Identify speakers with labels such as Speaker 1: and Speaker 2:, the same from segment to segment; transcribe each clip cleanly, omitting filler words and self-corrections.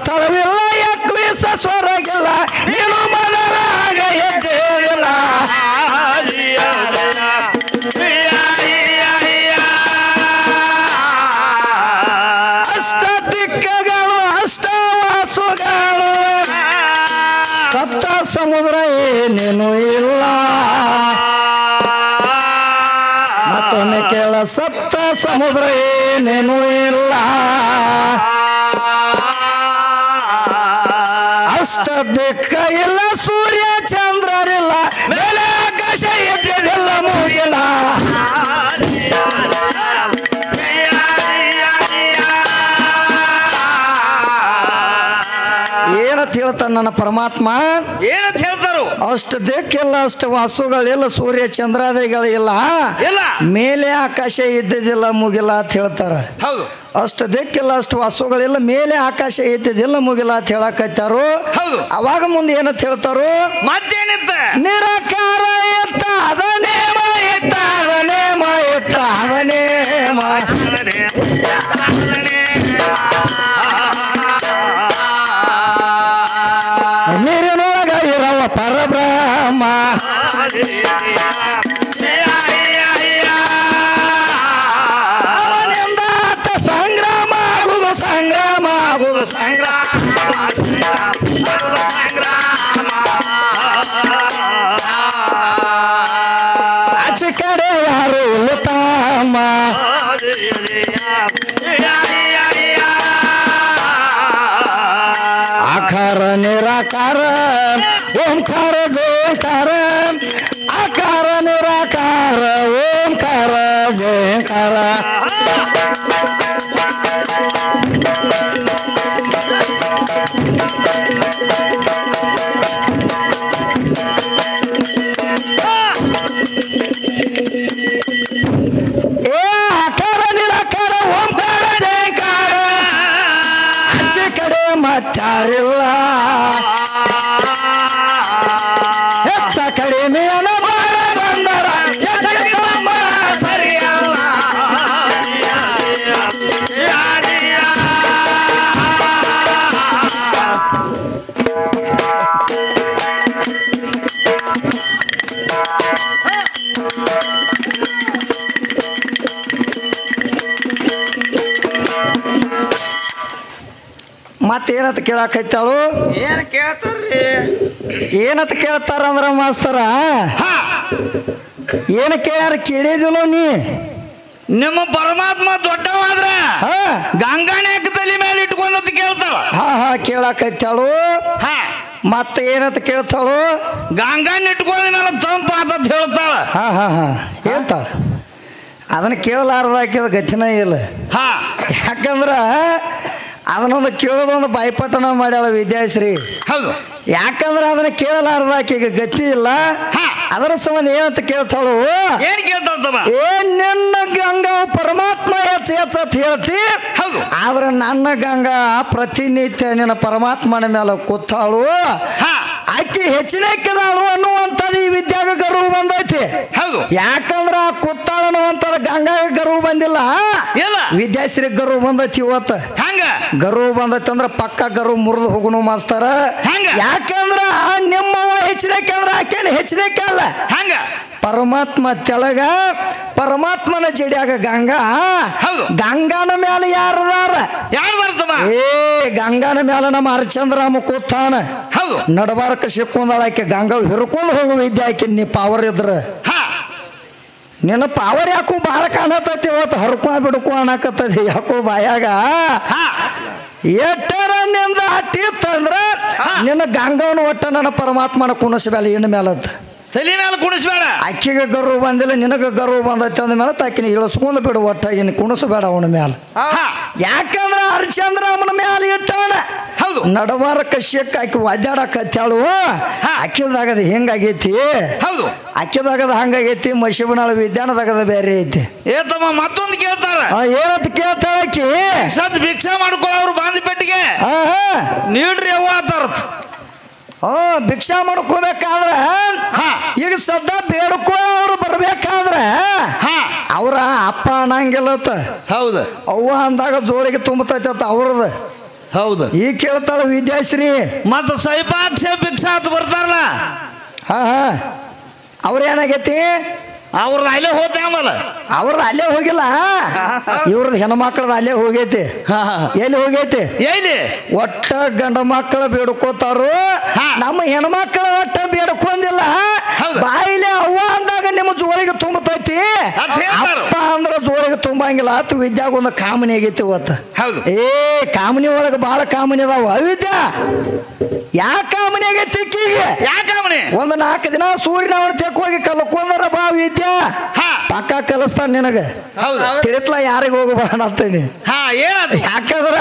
Speaker 1: ತಳವಿಲ್ಲ ಎಕ್ವಿಸ ಸ್ವರಗಿಲ್ಲ ನೀನು ಮೊದಲಾಗ ಎದ್ದೇಳಿಲ್ಲ ಅಷ್ಟ ದಿಕ್ಕಗಳು ಅಷ್ಟವಾಸುಗಳು ಸಪ್ತ ಸಮುದ್ರ ಏನೇನು ಇಲ್ಲ ಮತ್ತೊಮ್ಮೆ ಕೇಳ ಸಪ್ತ ಸಮುದ್ರ ಏನೇನು ಇಲ್ಲ ಅಷ್ಟ ದಿಕ್ಕ ಇಲ್ಲ ಸೂರ್ಯ ಚಂದ್ರರಿಲ್ಲ ಮೇಲೆ ಆಕಾಶ ಎದ್ದಿಲ್ಲ ಮುಗಿಲ್ಲ ಏನಂತ ಹೇಳ್ತಾನ ನನ್ನ ಪರಮಾತ್ಮ
Speaker 2: ಏನಂತ ಹೇಳ್ತಾರು
Speaker 1: ಅಷ್ಟು ದಿಕ್ಕಿಲ್ಲ ಅಷ್ಟು ವಾಸುಗಳಿಲ್ಲ ಸೂರ್ಯ ಚಂದ್ರಾದಿಗಳಿಲ್ಲ ಮೇಲೆ ಆಕಾಶ ಇದ್ದಿದ್ದಿಲ್ಲ ಮುಗಿಲ್ಲ ಅಂತ ಹೇಳ್ತಾರ
Speaker 2: ಹೌದು
Speaker 1: ಅಷ್ಟು ದಿಕ್ಕಿಲ್ಲ ಅಷ್ಟು ವಾಸುಗಳಿಲ್ಲ ಮೇಲೆ ಆಕಾಶ ಇದ್ದಿದ್ದಿಲ್ಲ ಮುಗಿಲ್ಲ ಅಂತ ಹೇಳಕತ್ತಾರು
Speaker 2: ಹೌದು
Speaker 1: ಅವಾಗ ಮುಂದೆ ಏನಂತ ಹೇಳ್ತಾರು
Speaker 2: ಮತ್ತೇನಿತ್ತ
Speaker 1: ನಿರಾಕಾರ ಇತ್ತ ಅದನೇಮ ಇತ್ತ ಅದನೇಮ ಇತ್ತ ಅದನೇಮ ನೀರಿನೊಳಗ ಇರವ ಪರಬ್ರಹ್ಮ ಅವನಿಂದ ಆತ ಸಂಗ್ರಾಮ ಆಗುದು ಸಂಗ್ರಾಮ ಆಗುದು ಆಚೆ ಕಡೆ ಯಾರು ಉಳಿತಾಮ ಆಕಾರ ನಿರಾಕಾರ ಓಂಕಾರ ಜೋಂಕಾರ ಆಕಾರ ನಿರಾಕಾರ ಓಂಕಾರ ಜೋಂಕಾರ ಏ ಆಕಾರ ನಿರಾಕಾರ ಓಂಕಾರ ಜೋಂಕಾರ ಆಚೆ ಕಡೆ ಮತ್ತಾರಿಲ್ಲ ಹೆಚ್ಚ ಕಡಿಮೆ ಅನುಭವ ಬಂದರ ಸರಿಯಲ್ಲ ಮತ್ತೇನಂತ ಕೇಳಾಕೈತಾಳು
Speaker 2: ಏನ್ ಕೇಳ್ತಾರ್ರಿ
Speaker 1: ಏನಂತ ಕೇಳ್ತಾರಂದ್ರ ಮಾಸ್ತರ ಏನ ಕೇಳ್ಯಾರ ಕೇಳಿದಿಲ್ಲ ನೀ
Speaker 2: ನಿಮ್ಮ ಪರಮಾತ್ಮ ದೊಡ್ಡವಾದ್ರ
Speaker 1: ಹಾ
Speaker 2: ಗಂಗಾಣ್ಯಾಕ ತಲೆ ಮೇಲೆ ಇಟ್ಕೊಂಡಂತ ಕೇಳ್ತಾಳ
Speaker 1: ಹಾ ಹಾ ಕೇಳಾಕೈತಾಳು ಮತ್ತೆ ಏನಂತ ಕೇಳ್ತಾಳು
Speaker 2: ಗಂಗಾಣ್ಣ ಇಟ್ಕೊಂಡ ಮೇಲೆ ತಂಪ ಅಂತ ಹೇಳ್ತಾಳ
Speaker 1: ಹಾ ಹಾ ಹಾ ಹೇಳ್ತಾಳ ಅದನ್ನ ಕೇಳಲಾರ್ದಾಕಿದ ಗತಿನ ಇಲ್ಲ ಯಾಕಂದ್ರ ಅದನ್ನೊಂದು ಕೇಳೋದೊಂದು ಬಾಯ್ಪಟ್ಟನ ಮಾಡ್ಯಾಳ ವಿದ್ಯಾಶ್ರೀ
Speaker 2: ಹೌದು
Speaker 1: ಯಾಕಂದ್ರೆ ಅದನ್ನ ಕೇಳಲಾರ್ದಾಕಿಗ ಗತಿ ಇಲ್ಲ ಅದರ ಸಂಬಂಧ ಏನಂತ ಕೇಳ್ತಾಳು
Speaker 2: ಏನ್ ಕೇಳ್ತಾವ
Speaker 1: ಏನ್ ನಿನ್ನ ಗಂಗಾ ಪರಮಾತ್ಮ ಹೆಚ್ಚ ಹೇಳ್ತಿ
Speaker 2: ಹೌದು
Speaker 1: ಆದ್ರೆ ನನ್ನ ಗಂಗಾ ಪ್ರತಿನಿತ್ಯ ನಿನ್ನ ಪರಮಾತ್ಮನ ಮೇಲೆ ಕೂತಾಳು ಆಕಿ ಹೆಚ್ಚಿನಕ್ಕಿದಾಳು ಅನ್ನುವಂಥದ್ದು ಈ ವಿದ್ಯಾಗ ಗರ್ವ ಬಂದೈತಿ
Speaker 2: ಹೌದು
Speaker 1: ಯಾಕಂದ್ರ ಆ ಕೂತಾಳ ಅನ್ನುವಂಥದ್ದು ಗಂಗಾಗ ಗರ್ವ ಬಂದಿಲ್ಲ ವಿದ್ಯಾಶ್ರೀ ಗರ್ವ ಬಂದೈತಿ ಇವತ್ತು
Speaker 2: ಹಂಗ
Speaker 1: ಗರ್ವ ಬಂದೈತಿ ಅಂದ್ರ ಪಕ್ಕ ಗರ್ವ ಮುರಿದು ಹೋಗುನು ಮಾಸ್ತರ ಯಾಕಂದ್ರ ನಿಮ್ಮವ ಹೆಚ್ಚಿನಕ್ಕೆ ಅಂದ್ರ ಆಕೇನು ಹೆಚ್ಚಿನಕ್ಕೆ ಅಲ್ಲ
Speaker 2: ಹಂಗ
Speaker 1: ಪರಮಾತ್ಮ ತೆಳಗ ಪರಮಾತ್ಮನ ಜಡಿಯಾಗ ಗಂಗಾ ಗಂಗಾನ ಮೇಲೆ ಯಾರದಾರ
Speaker 2: ಯಾರು ಬರ್ತವ
Speaker 1: ಏ ಗಂಗಾನ ಮೇಲೆ ನಮ್ಮ ಹರಿಚಂದ್ರಾಮ ಕೂತಾನ
Speaker 2: ಹೌದು
Speaker 1: ನಡಬಾರಕ ಸಿಕ್ಕೊಂದಾಳಾಕೆ ಗಂಗಾ ಹಿರ್ಕೊಂಡು ಹೋಗುವ ವಿದ್ಯೆ ಆಕೆ ನೀ ಪಾವರ್ ಇದ್ರ ನಿನ್ನ ಪಾವರ್ ಯಾಕೋ ಬಾಳ ಕಾಣತೈತಿ ಇವತ್ತು ಹರ್ಕೊ ಬಿಡ್ಕೊ ಅನ್ನಕತ್ತದಿ ಯಾಕೋ ಬಾಯಾಗ ಎಟ್ಟರ ನಿಂದ ಅಟ್ಟಿತ್ತಂದ್ರ ನಿನ್ನ ಗಂಗವನ ಒಟ್ಟ ನನ್ನ ಪರಮಾತ್ಮನ ಕುಣಿಸ್ಬೇಡ ಇನ್ನು ಮೇಲತ್ತ
Speaker 2: ತಲೆ ಮೇಲೆ ಕುಣಿಸ್ಬೇಡ
Speaker 1: ಅಕ್ಕಿಗೆ ಗರ್ವ ಬಂದಿಲ್ಲ ನಿನಗ ಗರ್ವ ಬಂದೈತೆ ಅಂದ ಮೇಲೆ ತಾಕಿನ ಇಳಿಸ್ಕೊಂಡು ಬಿಡು ಒಟ್ಟ ಇನ್ನು ಕುಣಿಸ್ಬೇಡ ಅವನ ಮೇಲೆ ಯಾಕಂದ್ರ ಹರಿಚಂದ್ರಮ್ಮನ ಮೇಲೆ ಇಟ್ಟಾನ
Speaker 2: ಹೌದು
Speaker 1: ನಡವಾರಕ್ಕ ಶೇಕ್ ಆಕಿ ಒದ್ದಾಡಕತ್ತಾಳು ಅಕ್ಕಿದಾಗದ ಹೆಂಗಾಗೈತಿ
Speaker 2: ಹೌದು
Speaker 1: ಅಕ್ಕಿದಾಗದ ಹಂಗಾಗೈತಿ ಮಶಿಬನಾಳ ವಿದ್ಯಾನದಾಗದ ಬೇರೆ ಐತಿ
Speaker 2: ಏತಮ್ಮ ಮತ್ತೊಂದು ಕೇಳ್ತಾರ
Speaker 1: ಏನಂತ ಕೇಳ್ತಾಳ ಆಕಿ
Speaker 2: ಸದ್ ಭಿಕ್ಷಾ ಮಾಡ್ಕೊಳ್ಳೋ ಅವ್ರು ಬಾಂಧಿ ಪೆಟ್ಟಿಗೆ ನೀಡ್ರಿ ಅವ್ವ ಆತಾರ
Speaker 1: ಭಿಕ್ಷಾ ಮಾಡ್ಕೋಬೇಕಾದ್ರ ಈಗ ಸದ್ದ ಬೇಡ್ಕೊ ಅವ್ರು ಬರ್ಬೇಕಾದ್ರ ಅವ್ರ ಅಪ್ಪ ಅನ್ನಂಗಿಲ್ಲತ್ತ
Speaker 2: ಹೌದು
Speaker 1: ಅವ್ವ ಅಂದಾಗ ಜೋಳಿಗೆ ತುಂಬತೈತ ಅವ್ರದ
Speaker 2: ಹೌದು
Speaker 1: ಈಗ ಕೇಳ್ತಾಳ ವಿದ್ಯಾಶ್ರೀ
Speaker 2: ಮತ್ತ ಸೈಪಾಕ್ಷ ಭಿಕ್ಷಾ ಅಂತ ಬರ್ತಾರಲ್ಲ
Speaker 1: ಹಾ ಹಾ ಅವ್ರ ಏನಾಗೈತಿ
Speaker 2: ಅವ್ರದ್ದು ಅಲ್ಲೇ ಹೋದ ಆಮೇಲೆ
Speaker 1: ಅವ್ರದ್ದು ಅಲ್ಲೇ ಹೋಗಿಲ್ಲ ಇವ್ರದ್ದು ಹೆಣ್ಮಕ್ಳದ ಅಲ್ಲೇ ಹೋಗೈತಿ ಎಲ್ಲಿ ಹೋಗೈತಿ
Speaker 2: ಎಲ್ಲಿ
Speaker 1: ಒಟ್ಟ ಗಂಡ ಮಕ್ಕಳ ಬೇಡ್ಕೋತಾರು ನಮ್ಮ ಹೆಣ್ಮಕ್ಳ ಒಟ್ಟ ಬೇಡ್ಕೊಂಡಿಲ್ಲ ಬಾಯಿಲೆ ಅವ್ವ ಅಂದಾಗ ನಿಮ್ಮ ಜೋಳಿಗೆ ತುಂಬತೈತಿ ಅಪ್ಪ ಅಂದ್ರ ಜೋಳಿಗೆ ತುಂಬಂಗಿಲ್ಲ ಆತು ವಿದ್ಯಾಗ ಒಂದು ಕಾಮನಿ ಆಗೈತಿ ಇವತ್ತು
Speaker 2: ಹೌದು
Speaker 1: ಏ ಕಾಮನಿ ಒಳಗ ಬಾಳ ಕಾಮನಿ ಅದಾವ ಅವಿದ್ಯಾ ಯಾ ಕಾಮನಿ ಆಗೈತಿ
Speaker 2: ಯಾಕಾಮಣಿ
Speaker 1: ಒಂದು 4 ದಿನ ಸೂರ್ಯನ ಅವನ ತೆಕ್ ಹೋಗಿ ಕಲ್ಕೊಂಡ್ರ ಬಾ ವಿದ್ಯಾ ಪಕ್ಕ ಕಲಿಸ್ತಾನ ನಿನಗ ತಿಳಿತ್ಲ ಯಾರಿಗೆ ಹೋಗಬೇಡ ಅಂತೀನಿ
Speaker 2: ಏನಾಯ್ತು
Speaker 1: ಯಾಕಂದ್ರ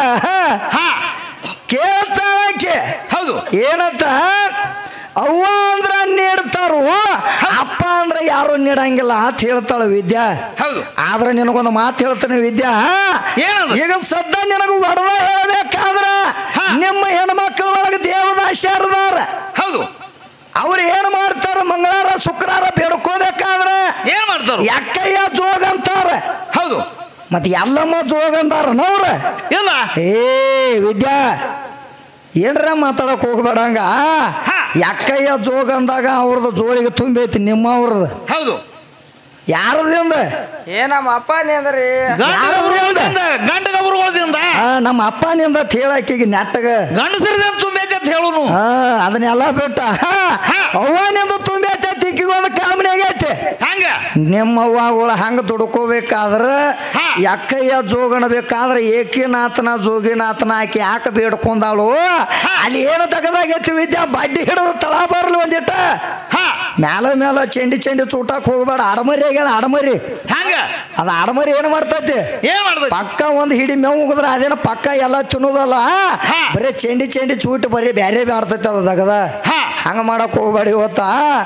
Speaker 1: ಕೇಳ್ತಾಳಕ್ಕೆ
Speaker 2: ಹೌದು
Speaker 1: ಏನಂತ ಅವ್ವ ಅಂದ್ರ ನೀಡ್ತಾರು ಅಪ್ಪ ಅಂದ್ರ ಯಾರು ನೀಡಂಗಿಲ್ಲ ಅಂತ ಹೇಳ್ತಾಳ ವಿದ್ಯಾ
Speaker 2: ಹೌದು
Speaker 1: ಆದ್ರೆ ನಿನಗೊಂದು ಮಾತು ಹೇಳ್ತಾನೆ ವಿದ್ಯಾ ಈಗ ಸದ್ದ ನಿನಗ ಹೊಡೆದ ಹೇಳ್ಬೇಕಾದ್ರ ನಿಮ್ಮ ಹೆಣ್ಮಕ್ಳ ಒಳಗೆ ದೇವದಾಸ್ಯಾರದಾರ
Speaker 2: ಹೌದು
Speaker 1: ಅವ್ರು ಏನ್ ಮಾಡ್ತಾರ ಮಂಗಳವಾರ ಶುಕ್ರವಾರ ಬೇಡ್ಕೋಬೇಕಾದ್ರ
Speaker 2: ಏನ್ ಮಾಡ್ತಾರ
Speaker 1: ಎಕ್ಕಯ್ಯ ಜೋಗ ಅಂತಾರ
Speaker 2: ಹೌದು
Speaker 1: ಮತ್ತೆ ಎಲ್ಲಮ್ಮ ಜೋಗ ಅಂತಾರ ನವ್ರ
Speaker 2: ಇಲ್ಲ
Speaker 1: ಏ ವಿದ್ಯಾ ಏನ್ರ ಮಾತಾಡಕ್ ಹೋಗ್ಬೇಡಂಗ ಎಕ್ಕಯ್ಯ ಜೋಗ ಅಂದಾಗ ಅವ್ರದ್ದು ಜೋಳಿಗೆ ತುಂಬೈತಿ ನಿಮ್ಮ ಅವ್ರದ್ದು
Speaker 2: ಹೌದು
Speaker 1: ಯಾರದಿಂದ
Speaker 3: ನಮ್ಮ ಅಪ್ಪನೇ ಅಂದ್ರಿ
Speaker 2: ಗಂಡಗಬ್ರುಗಳಿಂದ
Speaker 1: ನಮ್ಮ ಅಪ್ಪನಿಂದ ಹೇಳಾಕಿಗೆ ನೆಟ್ಟಗ
Speaker 2: ಗಂಡಸರದ ತುಂಬೈತೆ ಅಂತ ಹೇಳುನು
Speaker 1: ಅದನ್ನೆಲ್ಲ ಬಿಟ್ಟ ಅವ್ವನಿಂದ ತುಂಬೈತೆ ಈಕಿಗೊಂದು ಕಾಮನಿ ಆಗೈತೆ
Speaker 2: ಹಂಗ
Speaker 1: ನಿಮ್ಮ ಅವ್ವಗಳು ಹಂಗ ದುಡ್ಕೋಬೇಕಾದ್ರ ಎಕ್ಕಯ್ಯ ಜೋಗಣ ಬೇಕಾದ್ರೆ ಏಕಿನಾಥನ ಜೋಗಿನಾಥನ ಆಕಿ ಯಾಕೆ ಬೇಡ್ಕೊಂಡಾಳು ಅಲ್ಲಿ ಏನು ತಗದಾಗೈತಿ ವಿದ್ಯಾ ಬಡ್ಡಿ ಹಿಡಿದು ತಳ ಬರ್ಲಿ ಒಂದಿಟ್ಟ ಮ್ಯಾಲ ಚೆಂಡಿ ಚೂಟಾಕ್ ಹೋಗ್ಬೇಡ ಆಡಮರಿ ಆಗ್ಯಾದ ಆಡಮರಿ
Speaker 2: ಹಂಗ
Speaker 1: ಅದ ಆಡಮರಿ ಏನ್ ಮಾಡ್ತೈತಿ ಪಕ್ಕ ಒಂದ್ ಹಿಡಿ ಮೇವ್ ಹೋಗಿದ್ರ ಅದೇನ ಪಕ್ಕ ಎಲ್ಲ ತಿನ್ನೋದಲ್ಲ ಬರೀ ಚೆಂಡಿ ಚೂಟ್ ಬರೀ ಬ್ಯಾರೆ ಮಾಡ್ತೈತಿ ಅದ ದಗದ ಹಂಗ ಮಾಡಕ್ ಹೋಗ್ಬೇಡ ಇವತ್ತ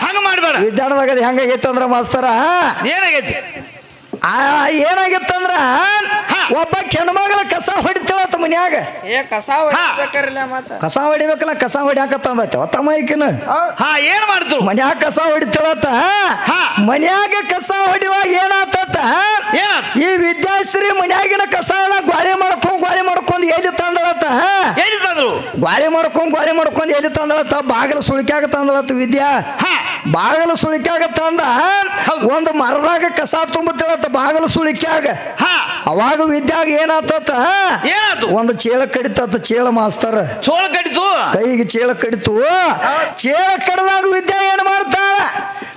Speaker 2: ಹಂಗ ಮಾಡ್ಬೇಡ
Speaker 1: ವಿದ್ಯಾರ್ಥಿದಾಗ ಹೆಂಗಾಗೈತಿ ಅಂದ್ರ ಮಾಸ್ತರ
Speaker 2: ಏನಾಗೈತಿ
Speaker 1: ಏನಾಗಿತ್ತಂದ್ರ ಒಬ್ಬ ಹೆಣ್ಮಗಳ ಕಸ ಹೊಡಿತಾಳತ್ತ ಮನ್ಯಾಗ ಕಸ ಹೊಡಿಬೇಕಲ್ಲ ಕಸ ಹೊಡ್ಯಾಕತ್ತಂದೈತಿ ತಮ್ಮಕಿನ
Speaker 2: ಏನ್ ಮಾಡ್ತು
Speaker 1: ಮನ್ಯಾಗ ಕಸ ಹೊಡಿತಾಳತ್ತ ಮನ್ಯಾಗ ಕಸ ಹೊಡಿವಾಗ ಏನಾತತ್ತ ಈ ವಿದ್ಯಾಶ್ರೀ ಮನ್ಯಾಗಿನ ಕಸ ಎಲ್ಲ ಗಾಳಿ ಮಾಡ್ಕೊಂಡ್ ಎಲ್ಲಿ ತಂದಳತ್ತ ಗಾಳಿ ಮಾಡ್ಕೊಂಡ್ ಎಲ್ಲಿ ತಂದಳತ್ತ ಬಾಗಿಲು ಸುಳಿಕ್ಯಾಗ ತಂದಳತ್ತ ವಿದ್ಯಾ ಬಾಗಿಲು ಸುಳಿಕ್ಯಾಗ ತಂದ ಒಂದು ಮರದಾಗ ಕಸ ತುಂಬುತ್ತಳತ್ತ ಬಾಗಿಲು ಸುಳಿಕ್ಯಾಗ ಅವಾಗ ವಿದ್ಯಾಗ ಏನಾತ ಒಂದು ಚೇಳ ಕಡಿತತ್ತ ಚೇಳ ಮಾಸ್ತರ್
Speaker 2: ಚೋಳ ಕಡಿತು
Speaker 1: ಕೈಗೆ ಚೇಳ ಕಡಿತು ಚೇಳ ಕಡಿದಾಗ ವಿದ್ಯಾ ಏನ್ ಮಾಡ್ತಾಳ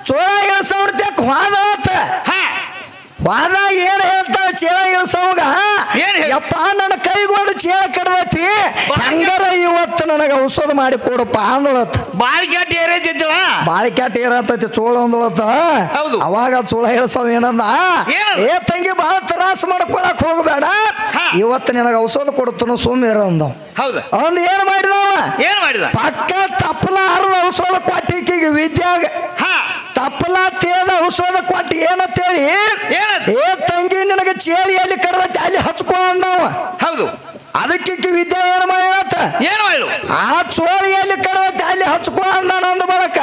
Speaker 1: ಚೋಳ ಇಳಿಸೋಡ್ತಕ್ ವಾದಳತ್ತ ವಾದಾಗ ಏನ್ ಹೇಳ್ತಾಳ ಚೇಳ ಇಳಿಸೋಗ ಯಪ್ಪ ನನ್ನ ಕೈಗೆ ಒಂದು ಚೇಳ ಕಡ್ದೈತಿ ಹಂಗಾರ ಇವತ್ತು ನನಗ ಔಷಧ ಮಾಡಿ ಕೊಡಪ್ಪ ಅಂದಳತ್ತ ಬಾಳಿಕ್ಯಾಟ್ ಏರತೈತಿ ಚೋಳ ಅಂದಳತ್ತ ಅವಾಗ ಚೋಳ ಇಳಿಸವ್ ಏನಂದ ಏ ತಂಗಿ ಬಹಳ ತ್ರಾಸ ಮಾಡ್ಕೊಳಕ್ ಹೋಗಬೇಡ ಇವತ್ತು ನಿನಗ ಔಷಧ ಕೊಡ್ತನು ಸುಮ್ಮಿರ ಅಂದವ್ ಅವನ್ ಏನ್ ಮಾಡಿದ ಪಕ್ಕ ತಪ್ಪಲ ಹರಿದ ಔಷಧ ಕೊಟ್ಟಿಗೆ ವಿದ್ಯಾಗ ತಪ್ಪಲ ತೇದ ಔಷಧ ಕೊಟ್ಟು ಏನಂತೇಳಿ ಏ ತಂಗಿ ನಿನಗೆ ಚೇಳಿ ಎಲ್ಲಿ ಕಡ್ದೈತಿ ಅಲ್ಲಿ ಹಚ್ಕೊ ಅಂದವ
Speaker 2: ಹೌದು
Speaker 1: ಅದಕ್ಕೆ ವಿದ್ಯಾ ಏನ್ ಮಾಡತ್ತ ಆ ಚೋಳಿಯಲ್ಲಿ ಕಡ್ದೈತಿ ಅಲ್ಲಿ ಹಚ್ಕೊ ಅಂದ ನಂದು ಬಳಕ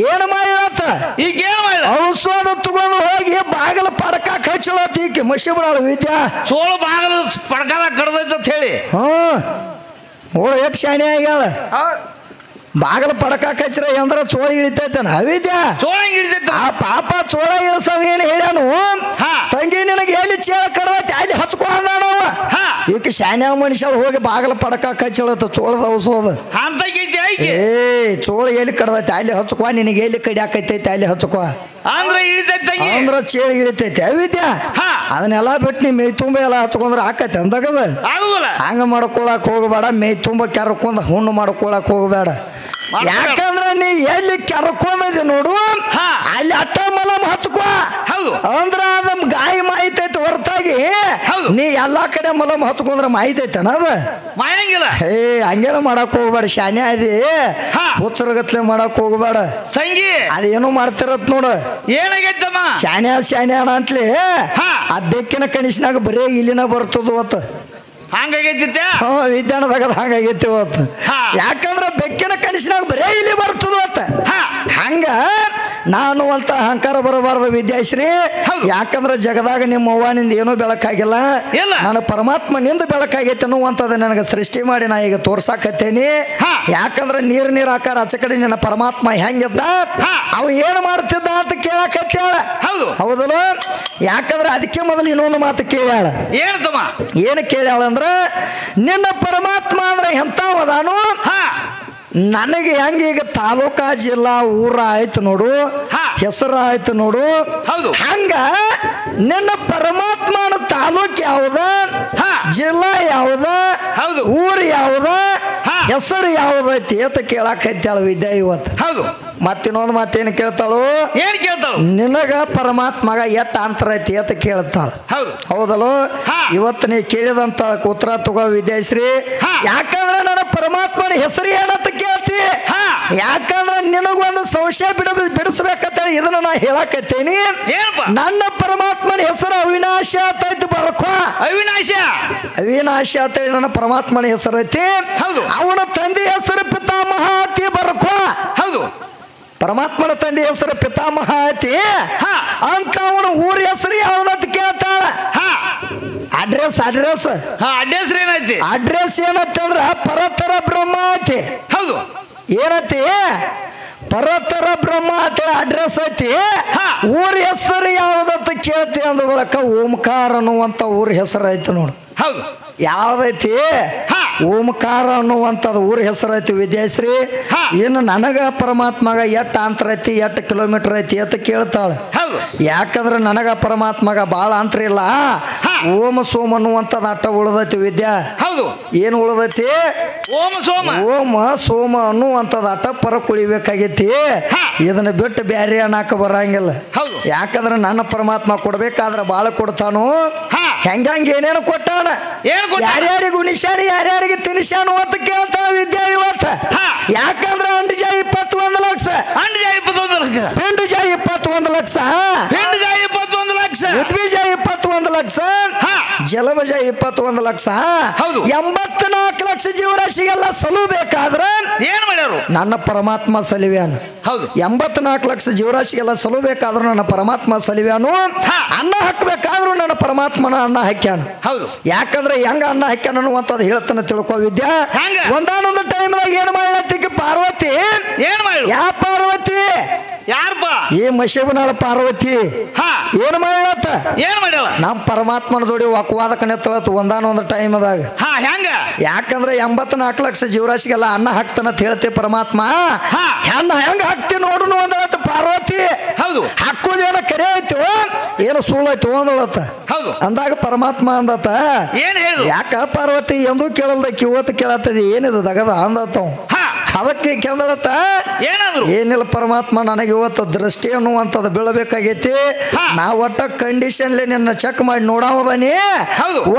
Speaker 1: ಏನ್ ಮಾಡಿರತ್ತ
Speaker 2: ಈಗ ಏನ್ ಮಾಡಿದ
Speaker 1: ಔಷಧ ತಗೊಂಡು ಹೋಗಿ ಬಾಗಿಲು ಪಡಕ ಹಚ್ಚಳತ್ತ ಈಕೆ ಮಸಿ ಬಿಡಾಳ ವಿದ್ಯಾ
Speaker 2: ಚೋಳ ಬಾಗಿಲು ಪಡಕದ ಕಡ್ದೈತಿ ಅಂತ ಹೇಳಿ
Speaker 1: ನೋಡು ಎಷ್ಟು ಶಾಣೆ ಆಗ್ಯಾಳ ಬಾಗಲ ಪಡಕ ಹಚ್ಚಿರ ಎಂದ್ರ ಚೋಳ ಇಳಿತೈತನ ವಿದ್ಯಾ
Speaker 2: ಚೋಳ ಇಳಿತೈತ
Speaker 1: ಆ ಪಾಪ ಚೋಳ ಇಳಿಸವ ಏನ್ ಹೇಳ್ಯಾನು ತಂಗಿ ನಿನಗೆ ಎಲ್ಲಿ ಚೇಳ ಕಡ್ದೈತಿ ಅಲ್ಲಿ ಹಚ್ಕೊ ಅಂದಾನವ ಈಕೆ ಶಾನ್ಯಾವ ಮನುಷ್ಯ ಹೋಗಿ ಬಾಗಲ ಪಡಕ ಹಚ್ಚಳತ್ತ ಚೋಳದ ಔಷಧ ಏ ಚೋಳ ಎಲ್ಲಿ ಕಡ್ದೈತಿ ಅಲ್ಲಿ ಹಚ್ಕೊ ನಿನಗೆ ಎಲ್ಲಿ ಕಡಿಯಾಕೈತೈತಿ ಅಲ್ಲಿ ಹಚ್ಕೊ ಅಂದ್ರ ಚೇಳ ಇಳಿತೈತಿ ವಿದ್ಯಾ ಅದನ್ನೆಲ್ಲ ಬಿಟ್ಟು ನೀ ಮೈ ತುಂಬ ಎಲ್ಲ ಹಚ್ಕೊಂಡ್ರ ಆಕೈತಿ ಅಂದಾಗದ ಹಂಗ ಮಾಡ್ಕೊಳಕ್ ಹೋಗಬೇಡ ಮೈ ತುಂಬ ಕೆರ್ಕೊಂಡ್ ಹುಣ್ಣು ಮಾಡ್ಕೊಳಕ್ ಹೋಗಬೇಡ ಯಾಕಂದ್ರ ನೀ ಎಲ್ಲಿ ಕೆರ್ಕೊಂಡಿ ನೋಡು ಅಲ್ಲಿ ಅಟ್ಟ ಮಲಮ್ ಹಚ್ಕೊ ಅಂದ್ರ ಅದ ಗಾಯ ಮಾಹಿತೈತಿ ಹೊರತಾಗಿ ನೀ ಎಲ್ಲಾ ಕಡೆ ಮಲಮ್ ಹಚ್ಕೊಂಡ್ರ ಮಾಹಿತೈತನ ಅದ ಏ ಹಂಗೇನ ಮಾಡಕ್ ಹೋಗ್ಬೇಡ ಶಾನ್ಯ ಅದಿ ಹುಚ್ಚರಗತ್ಲೆ ಮಾಡಕ್ ಹೋಗ್ಬೇಡ
Speaker 2: ತಂಗಿ
Speaker 1: ಅದೇನೋ ಮಾಡ್ತಿರತ್ ನೋಡು
Speaker 2: ಏನಾಗೈತಮ್ಮ
Speaker 1: ಶಾನ್ಯ ಅಂತಲಿ ಆ ಬೆಕ್ಕಿನ ಕನಿಷ್ನಾಗ ಬರೇ ಇಲ್ಲಿನ ಬರ್ತದ ಅವತ್ತು
Speaker 2: ಹಂಗಾಗೈತಿ
Speaker 1: ವಿದ್ಯಾನದಾಗ ಹಂಗಾಗೈತಿ ಇವತ್ತು ಯಾಕಂದ್ರ ಬೆಕ್ಕಿನ ಕನಸಿನಾಗ ಬರೇ ಇಲ್ಲಿ ಬರ್ತದ ಹಂಗ ನಾನು ಅಂತ ಅಹಂಕಾರ ಬರಬಾರದು ವಿದ್ಯಾಶ್ರೀ. ಯಾಕಂದ್ರೆ ಜಗದಾಗ ನಿಮ್ಮ ಅವ್ವನಿಂದ ಏನೂ ಬೆಳಕಾಗಿಲ್ಲ, ನಾನು ಪರಮಾತ್ಮನಿಂದ ಬೆಳಕಾಗೈತೆ ಅನ್ನುವಂಥದ್ದು ನನಗೆ ಸೃಷ್ಟಿ ಮಾಡಿ ನಾ ಈಗ ತೋರ್ಸಾಕತ್ತೇನಿ. ಯಾಕಂದ್ರೆ ನೀರ್ ಆಕಾರ ಆಚೆ ಕಡೆ ನಿನ್ನ ಪರಮಾತ್ಮ ಹೆಂಗಿದ್ದ, ಅವ ಏನು ಮಾಡ್ತಿದ್ದ ಅಂತ ಕೇಳಕತ್ತಾಳ. ಹೌದಲ್ಲ? ಯಾಕಂದ್ರೆ ಅದಕ್ಕೆ ಮೊದಲು ಇನ್ನೊಂದು ಮಾತು ಕೇಳ್ಯಾಳ. ಏನು ಕೇಳ್ಯಾಳ ಅಂದ್ರೆ, ನಿನ್ನ ಪರಮಾತ್ಮ ಅಂದ್ರೆ ಎಂಥವದಾನು, ನನಗೆ ಹೆಂಗ ಈಗ ತಾಲೂಕಾ ಜಿಲ್ಲಾ ಊರ ಆಯ್ತು ನೋಡು, ಹೆಸರು ಆಯ್ತು ನೋಡು, ಹಂಗ ನಿನ್ನ ಪರಮಾತ್ಮನ ತಾಲೂಕ್ ಯಾವ್ದ, ಜಿಲ್ಲಾ ಯಾವ್ದ, ಊರು ಯಾವ್ದ, ಹೆಸರು ಯಾವ್ದೈತಿ ಅಂತ ಕೇಳಾಕೈತಾಳ ವಿದ್ಯಾ ಇವತ್ತು. ಮತ್ತಿನ್ನೊಂದು ಮಾತೇನು ಕೇಳ್ತಾಳು, ನಿನಗ ಪರಮಾತ್ಮಗ ಎಟ್ ಅಂತರ ಐತಿ ಅಂತ ಕೇಳ್ತಾಳ. ಹೌದಲ್ಲೋ? ಇವತ್ತು ನೀ ಕೇಳಿದಂತ ಉತ್ತರ ತಗೋ ವಿದ್ಯಾಶ್ರೀ. ಯಾಕಂದ್ರೆ ನನ್ನ ಪರಮಾತ್ಮನ ಹೆಸರು ಏನಂತ ಕೇಳ್ತಿ, ಯಾಕಂದ್ರೆ ನಿನಗೊಂದು ಸಂಶಯ ಬಿಡಿಸ್ಬೇಕಂತ ಇದನ್ನ ನಾ ಹೇಳಕತ್ತೇನಿ. ನನ್ನ ಪರಮಾತ್ಮನ ಹೆಸರು ಅವಿನಾಶ ಅಂತೈತಿ. ಬರ್ಕೋ, ಅವಿನಾಶ ಅಂತ ನನ್ನ ಪರಮಾತ್ಮನ ಹೆಸರು ಐತಿ. ಅವನ ತಂದೆ ಹೆಸರು ಪಿತಾಮಹ ಅತಿ. ಬರ್ಕೋ, ಪರಮಾತ್ಮನ ತಂದೆ ಹೆಸರು ಪಿತಾಮಹ ಐತಿ ಅಂತ. ಅವನ ಊರ ಹೆಸರು ಯಾವ್ದಂತ ಕೇಳ್ತಾಳ. ಅಡ್ರೆಸ್ ಏನೈತಿ? ಅಡ್ರೆಸ್ ಏನತ್ತಂದ್ರ ಪರತರ ಬ್ರಹ್ಮ ಐತಿ. ಏನೈತಿ? ಪರತರ ಬ್ರಹ್ಮ ಅಂತ ಅಡ್ರೆಸ್ ಐತಿ. ಊರ ಹೆಸರು ಯಾವ್ದಂತ ಕೇಳ್ತಿ ಅಂದ ಬಳಕ ಓಂಕಾರ ಅನ್ನುವಂತ ಊರ ಹೆಸರು ಐತಿ ನೋಡು. ಯಾವ್ದೈತಿ? ಓಂಕಾರ ಅನ್ನುವಂಥದ್ದು ಊರ ಹೆಸರು ಐತಿ ವಿದ್ಯಾಶ್ರೀ. ಇನ್ನು ನನಗ ಪರಮಾತ್ಮಗ ಎಟ್ಟು ಅಂತರ ಐತಿ, ಎಷ್ಟು ಕಿಲೋಮೀಟರ್ ಐತಿ ಅಂತ ಕೇಳ್ತಾಳೆ. ಯಾಕಂದ್ರೆ ನನಗ ಪರಮಾತ್ಮಗ ಬಾಳ ಅಂತರ ಇಲ್ಲ. ಓಮ ಸೋಮ ಅನ್ನುವಂಥದ್ದು ಅಟ್ಟ ಉಳ್ದೈತಿ ವಿದ್ಯಾ. ಏನು ಉಳ್ದೈತಿ? ಓಮ ಸೋಮ ಅನ್ನುವಂಥದ್ದು ಅಟ್ಟ ಪರ ಕುಳಿಬೇಕಾಗೈತಿ. ಇದನ್ನ ಬಿಟ್ಟು ಬ್ಯಾರೆ ಅನ್ನಕ ಬರಂಗಿಲ್ಲ. ಯಾಕಂದ್ರೆ ನನ್ನ ಪರಮಾತ್ಮ ಕೊಡ್ಬೇಕಾದ್ರೆ ಬಾಳ ಕೊಡ್ತಾನು. ಹೆಂಗಂಗ ಏನೇನು ಕೊಟ್ಟಾನ, ಯಾರ್ಯಾರಿಗೂ ಉಣಿಸ್ಯಾನ, ಯಾರ್ಯಾರಿಗೆ ತಿನ್ಸಾನು ಅಂತ ಕೇಳ್ತಾಳ ವಿದ್ಯಾ ಇವತ್ತು. ಯಾಕಂದ್ರೆ ಅಂಡಜ 21 ಲಕ್ಷ, ಪಿಂಡಜ 21 ಲಕ್ಷ, ಉದ್ವಿಜ 21 ಲಕ್ಷ, ಜಲಭಜ 21 ಲಕ್ಷ, 84 ಲಕ್ಷ ಜೀವರಾಶಿಗೆಲ್ಲ ಸಲುಬೇಕಾದ್ರೆ
Speaker 2: ಏನ್ ಮಾಡ್ಯಾರು?
Speaker 1: ನನ್ನ ಪರಮಾತ್ಮ ಸಲಿವ್ಯಾನು. 84 ಲಕ್ಷ ಜೀವರಾಶಿಗೆಲ್ಲ ಸಲುಬೇಕಾದ್ರು ನನ್ನ ಪರಮಾತ್ಮ ಸಲಿವ್ಯಾನು. ಅನ್ನ ಹಾಕ್ಬೇಕಾದ್ರು ನನ್ನ ಪರಮಾತ್ಮನ ಅನ್ನ ಹಾಕ್ಯಾನು. ಯಾಕಂದ್ರೆ ಹೆಂಗ ಅನ್ನ ಹಾಕ್ಯಾನ ಅನ್ನುವಂಥದ್ದು ಹೇಳ್ತಾನೆ ತಿಳ್ಕೊ ವಿದ್ಯಾ. ಒಂದಾನೊಂದು ಟೈಮ್ದಾಗ ಏನು ಮಾಡ್ಲತ್ತಿಕ್ಕೆ ಪಾರ್ವತಿ. ಯಾ ಪಾರ್ವತಿ?
Speaker 2: ಯಾರಪ್ಪ?
Speaker 1: ಈ ಮಶೇಬನಾಳ ಪಾರ್ವತಿ ಏನು ಮಾಡ್ಲತ್ತ? ನಮ್ಮ ಪರಮಾತ್ಮನ ಜೋಡಿ ವಾಕ್ವಾದಕ ನೆತ್ತಳತ್ತು ಒಂದಾನೊಂದು ಟೈಮ್ದಾಗ. ಯಾಕಂದ್ರೆ 84 ಲಕ್ಷ ಜೀವರಾಶಿಗೆಲ್ಲ ಅನ್ನ ಹಾಕ್ತಾನಂತ ಹೇಳ್ತಿ ಪರಮಾತ್ಮ. ಹೆಂಗ ಹಾಕ್ತಿ ನೋಡು ಅಂದಳತ್ತ ಪಾರ್ವತಿ. ಹಾಕೋದೇನ ಕರೆ ಆಯ್ತು, ಏನು ಸುಳ್ಳಾಯ್ತು ಅಂದಳತ್ತ. ಅಂದಾಗ ಪರಮಾತ್ಮ ಅಂದತ್ತ, ಯಾಕ ಪಾರ್ವತಿ ಎಂದೂ ಕೇಳಲ್ದಕ್ಕೆ ಇವತ್ತು ಕೇಳತ್ತದ ಏನಿದೆ ದಗದ ಅಂದತ್ತ. ಅದಕ್ಕೆ ಕೇಳತ್ತ, ಏನಿಲ್ಲ ಪರಮಾತ್ಮ ನನಗೆ ಇವತ್ತು ದೃಷ್ಟಿ ಅನ್ನುವಂಥದ್ದು ಬೀಳಬೇಕಾಗೈತಿ. ನಾ ಒಟ್ಟ ಕಂಡೀಷನ್ಲಿ ನಿನ್ನ ಚೆಕ್ ಮಾಡಿ ನೋಡಾವದಾನಿ.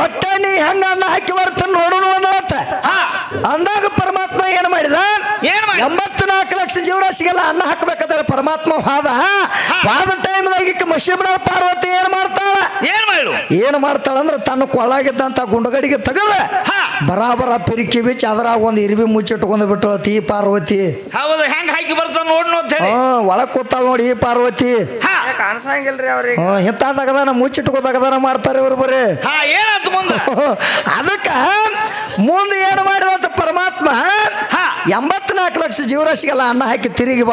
Speaker 1: ಒಟ್ಟ ನೀ ಹೆಂಗ ಅನ್ನ ಹಾಕಿ ಬರ್ತಾನೆ ನೋಡೋಣ ಅನ್ನತ್ತ. ಅಂದಾಗ ಪರಮಾತ್ಮ ಏನು ಮಾಡಿದ? 84 ಲಕ್ಷ ಜೀವರಾಶಿಗೆಲ್ಲ ಅನ್ನ ಹಾಕಬೇಕಾದ್ರೆ ಪರಮಾತ್ಮ ವಾದ ಟೈಮ್ದಾಗ ಮಶಿಬನ ಪಾರ್ವತಿ ಏನು ಮಾಡ್ತಾಳ? ಏನು ಮಾಡ್ತಾಳಂದ್ರೆ ತನ್ನ ಕೊಳ್ಳಾಗಿದ್ದಂತ ಗುಂಡಗಡಿಗೆ ತಗದ ಬರಾಬರ ಪಿರಿಕಿ ಬಿಚ್ಚಿ ಅದ್ರಾಗ ಒಂದು ಇರ್ಬಿ ಮುಚ್ಚಿಟ್ಕೊಂಡು ಬಿಟ್ಟಳತಿ ಈ ಪಾರ್ವತಿ.
Speaker 2: ಹೆಂಗ್ ಹಾಕಿ ಬರ್ತಾನ ನೋಡ್
Speaker 1: ಒಳಗ್ ಕೂತಾಳ ನೋಡಿ ಈ ಪಾರ್ವತಿ.
Speaker 3: ಕಾಣಿಸಂಗಿಲ್ರಿ ಅವ್ರಿಗೆ.
Speaker 1: ಇಂಥ ತಗದಾನ ಮುಚ್ಚಿಟ್ಕೋ ತಗದಾನ ಮಾಡ್ತಾರೆ ಇವ್ರು ಬರೀ. ಅದಕ್ಕ ಮುಂದೆ ಏನು ಮಾಡಿದಂತ ಪರಮಾತ್ಮ 84 ಲಕ್ಷ ಜೀವರಾಶಿಗೆಲ್ಲ ಅನ್ನ ಹಾಕಿ ತಿರುಗಿ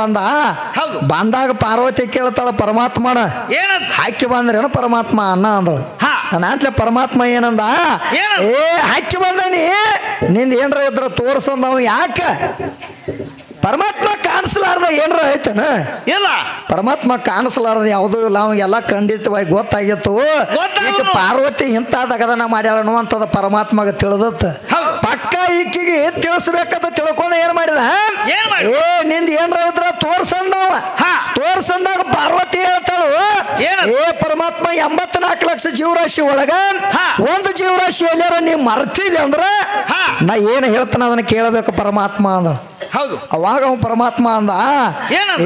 Speaker 1: ಬಂದಾಗ ಪಾರ್ವತಿ ಕೇಳ್ತಾಳ ಪರಮಾತ್ಮನ, ಹಾಕಿ ಬಂದ್ರೇನು ಪರಮಾತ್ಮ ಅನ್ನ ಅಂದಳು. ನಾಟ್ಲೆ ಪರಮಾತ್ಮ ಏನಂದ, ಏ ಹಾಕಿ ಬಂದನಿ ನಿಂದ ಏನ್ರ ಇದ್ರ ತೋರ್ಸಂದವ. ಯಾಕ? ಪರಮಾತ್ಮ ಕಾಣಿಸಲಾರ್ದ ಏನ್ರ ಐತನ? ಇಲ್ಲ, ಪರಮಾತ್ಮ ಕಾಣಿಸಲಾರ್ದ ಯಾವುದೂ ಇಲ್ಲ. ಅವಾಗೆಲ್ಲ ಖಂಡಿತವಾಗಿ ಗೊತ್ತಾಗಿತ್ತು. ಈಗ ಪಾರ್ವತಿ ಇಂಥದಗದನ ಮಾಡ್ಯಾಳ ಅನ್ನುವಂಥದ್ದು ಪರಮಾತ್ಮಗ ತಿಳಿದತ್ತ. ಪಕ್ಕ ಈಕಿಗೆ ತಿಳಿಸ್ಬೇಕಂತ ತಿಳ್ಕೊಂಡು ಏನ್ ಮಾಡಿದ, ಏ ನಿಂದ ಏನ್ರ ಇದ್ರ ತೋರ್ಸಂದವ. ತೋರ್ಸಂದಾಗ ಪಾರ್ವತಿ ಹೇಳ್ತಾಳು, ಏ ಪರಮಾತ್ಮ 84 ಲಕ್ಷ ಜೀವರಾಶಿ ಒಳಗ ಒಂದು ಜೀವರಾಶಿ ಎಲ್ಲಾರ ನೀ ಮರ್ತಿದೆ ಅಂದ್ರ ನಾ ಏನು ಹೇಳ್ತಾನ ಅದನ್ನ ಕೇಳಬೇಕು ಪರಮಾತ್ಮ ಅಂದಳು.
Speaker 2: ಹೌದು.
Speaker 1: ಅವಾಗ ಅವ ಪರಮಾತ್ಮ ಅಂದ
Speaker 2: ಏನಂದ?